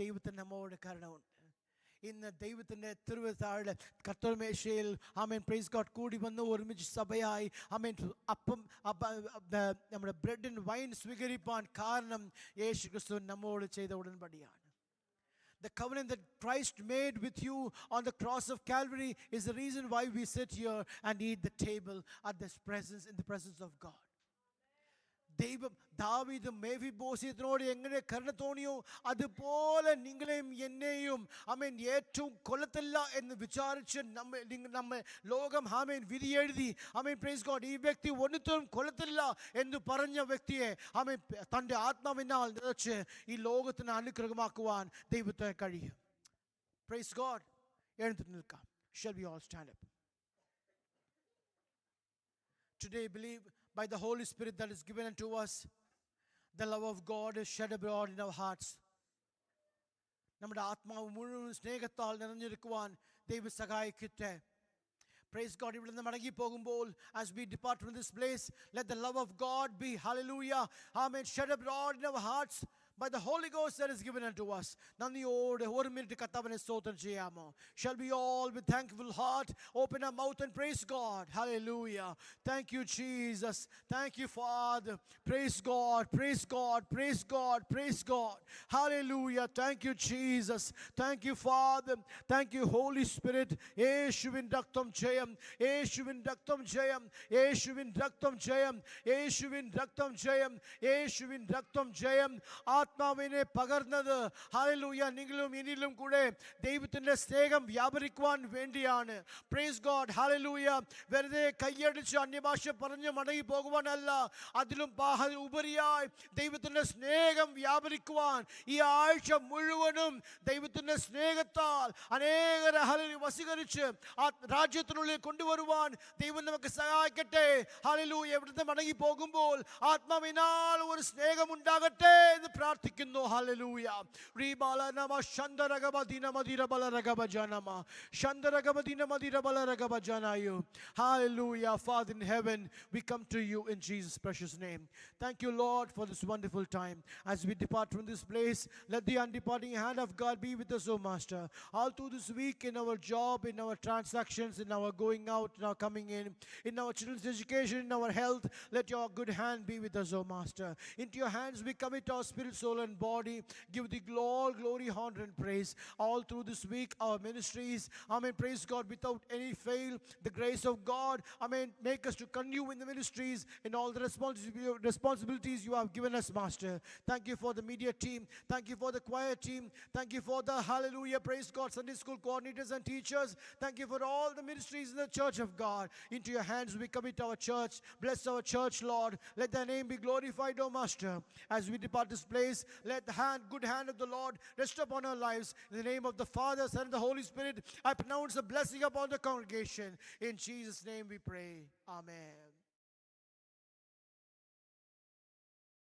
ദൈവത്തിന് നമ്മോട് കരുണ ഉണ്ട്. ഇന്ന് ദൈവത്തിൻ്റെ തിരുവത്താഴ് കർത്തൃമേശയിൽ ആമേൻ, പ്രൈസ് ഗോഡ്, കൂടി വന്ന് ഒരുമിച്ച് സഭയായി ആമേൻ നമ്മുടെ ബ്രെഡ് ആൻഡ് വൈൻ സ്വീകരിപ്പാൻ കാരണം യേശു ക്രിസ്തു നമ്മോട് ചെയ്ത ഉടമ്പടിയാണ്. The covenant that Christ made with you on the cross of Calvary is the reason why we sit here and eat the table at this presence, in the presence of God. ദൈവം ദാവീദ് മെഫിബോശേത്തിനോട് എങ്ങനെ കരുണ തോന്നിയോ അതുപോലെ നിങ്ങളെയും എന്നെയും ആമേൻ ഏറ്റവും കൊല്ലത്തില്ല എന്ന് വിചാരിച്ച് നമ്മെ ലോകം ആമേൻ വിധിയെഴുതി ആമേൻ, പ്രൈസ് ഗോഡ്, ഈ വ്യക്തി ഒന്നിട്ടും കൊല്ലത്തില്ല എന്ന് പറഞ്ഞ വ്യക്തിയെ ആമേൻ തൻ്റെ ആത്മാവിനാൽ നിറച്ച് ഈ ലോകത്തിന് അനുഗ്രഹമാക്കുവാൻ ദൈവത്തിന് കഴിയും. Praise God. എഴുന്നേറ്റ് നിൽക്കാം. Shall we all stand up? Today, believe by the Holy Spirit that is given unto us, the love of God is shed abroad in our hearts. നമ്മുടെ ആത്മാവ് മുഴുവൻ സ്നേഹത്താൽ നിറഞ്ഞിരിക്കുവാൻ ദൈവം സഹായിക്കട്ടെ. Praise God. ഇവിടെ നിന്ന് മടങ്ങി പോകുമ്പോൾ, as we depart from this place, let the love of God be, hallelujah, amen, shed abroad in our hearts by the Holy Ghost that is given unto us. നന്ദിയോടെ ഒരു മിനിറ്റ് കർത്താവിനെ സ്തോത്രം ചെയ്യാമോ? Shall we all with thankful heart open our mouth and praise God? Hallelujah. Thank you, Jesus. Thank you, Father. Praise God. Praise God. Praise God. Praise God. Hallelujah. Thank you, Jesus. Thank you, Father. Thank you, Holy Spirit. യേശുവിൻ രക്തം ജയം, യേശുവിൻ രക്തം ജയം, യേശുവിൻ രക്തം ജയം, യേശുവിൻ രക്തം ജയം, യേശുവിൻ രക്തം ജയം. ആ ആത്മാവിനെ പകർന്നത് ഹല്ലേലൂയ നിങ്ങളും എന്നിലും കൂടെ ദൈവത്തിന്റെ സ്നേഹം വ്യാപരിക്കുവാൻ വേണ്ടിയാണ്. Price God. ഹല്ലേലൂയ. വെറുതെ കൈയടിച്ച് അന്യഭാഷ പറഞ്ഞ് മടങ്ങി പോകുവാനല്ല, അതിലും ഉപരിയായി ദൈവത്തിന്റെ സ്നേഹം വ്യാപരിക്കുവാൻ ഈ ആഴ്ച മുഴുവനും ദൈവത്തിന്റെ സ്നേഹത്താൽ അനേകരെ ഹല്ലേലൂയ വശീകരിച്ച് ആ രാജ്യത്തിനുള്ളിൽ കൊണ്ടുവരുവാൻ ദൈവം നമുക്ക് സഹായിക്കട്ടെ. ഹല്ലേലൂയ. ഇവിടുന്ന് മടങ്ങി പോകുമ്പോൾ ആത്മാവിനാൽ ഒരു സ്നേഹം ഉണ്ടാകട്ടെ എന്ന് പ്രാർത്ഥിക്കുന്നു. Hallelujah. റീബാലനമ ശന്തരഗബദിന മദിരബലരഗബജനമ ശന്തരഗബദിന മദിരബലരഗബജനായു. Hallelujah. Father in heaven, we come to you in Jesus' precious name. Thank you, Lord, for this wonderful time. As we depart from this place, let the undeparting hand of God be with us, O Master. All through this week, in our job, in our transactions, in our going out, in our coming in our children's education, in our health, let your good hand be with us, O Master. Into your hands we commit our spirit, soul, and body. Give the glory, honor, and praise. All through this week, our ministries, amen, praise God, without any fail, the grace of God, amen, make us to continue in the ministries, in all the responsibilities you have given us, Master. Thank you for the media team. Thank you for the choir team. Thank you for the, hallelujah, praise God, Sunday school coordinators and teachers. Thank you for all the ministries in the church of God. Into your hands we commit our church. Bless our church, Lord. Let thy name be glorified, O Master. As we depart this place, let the good hand of the Lord rest upon our lives. In the name of the Father, Son, and the Holy Spirit, I pronounce a blessing upon the congregation. In Jesus' name we pray. Amen.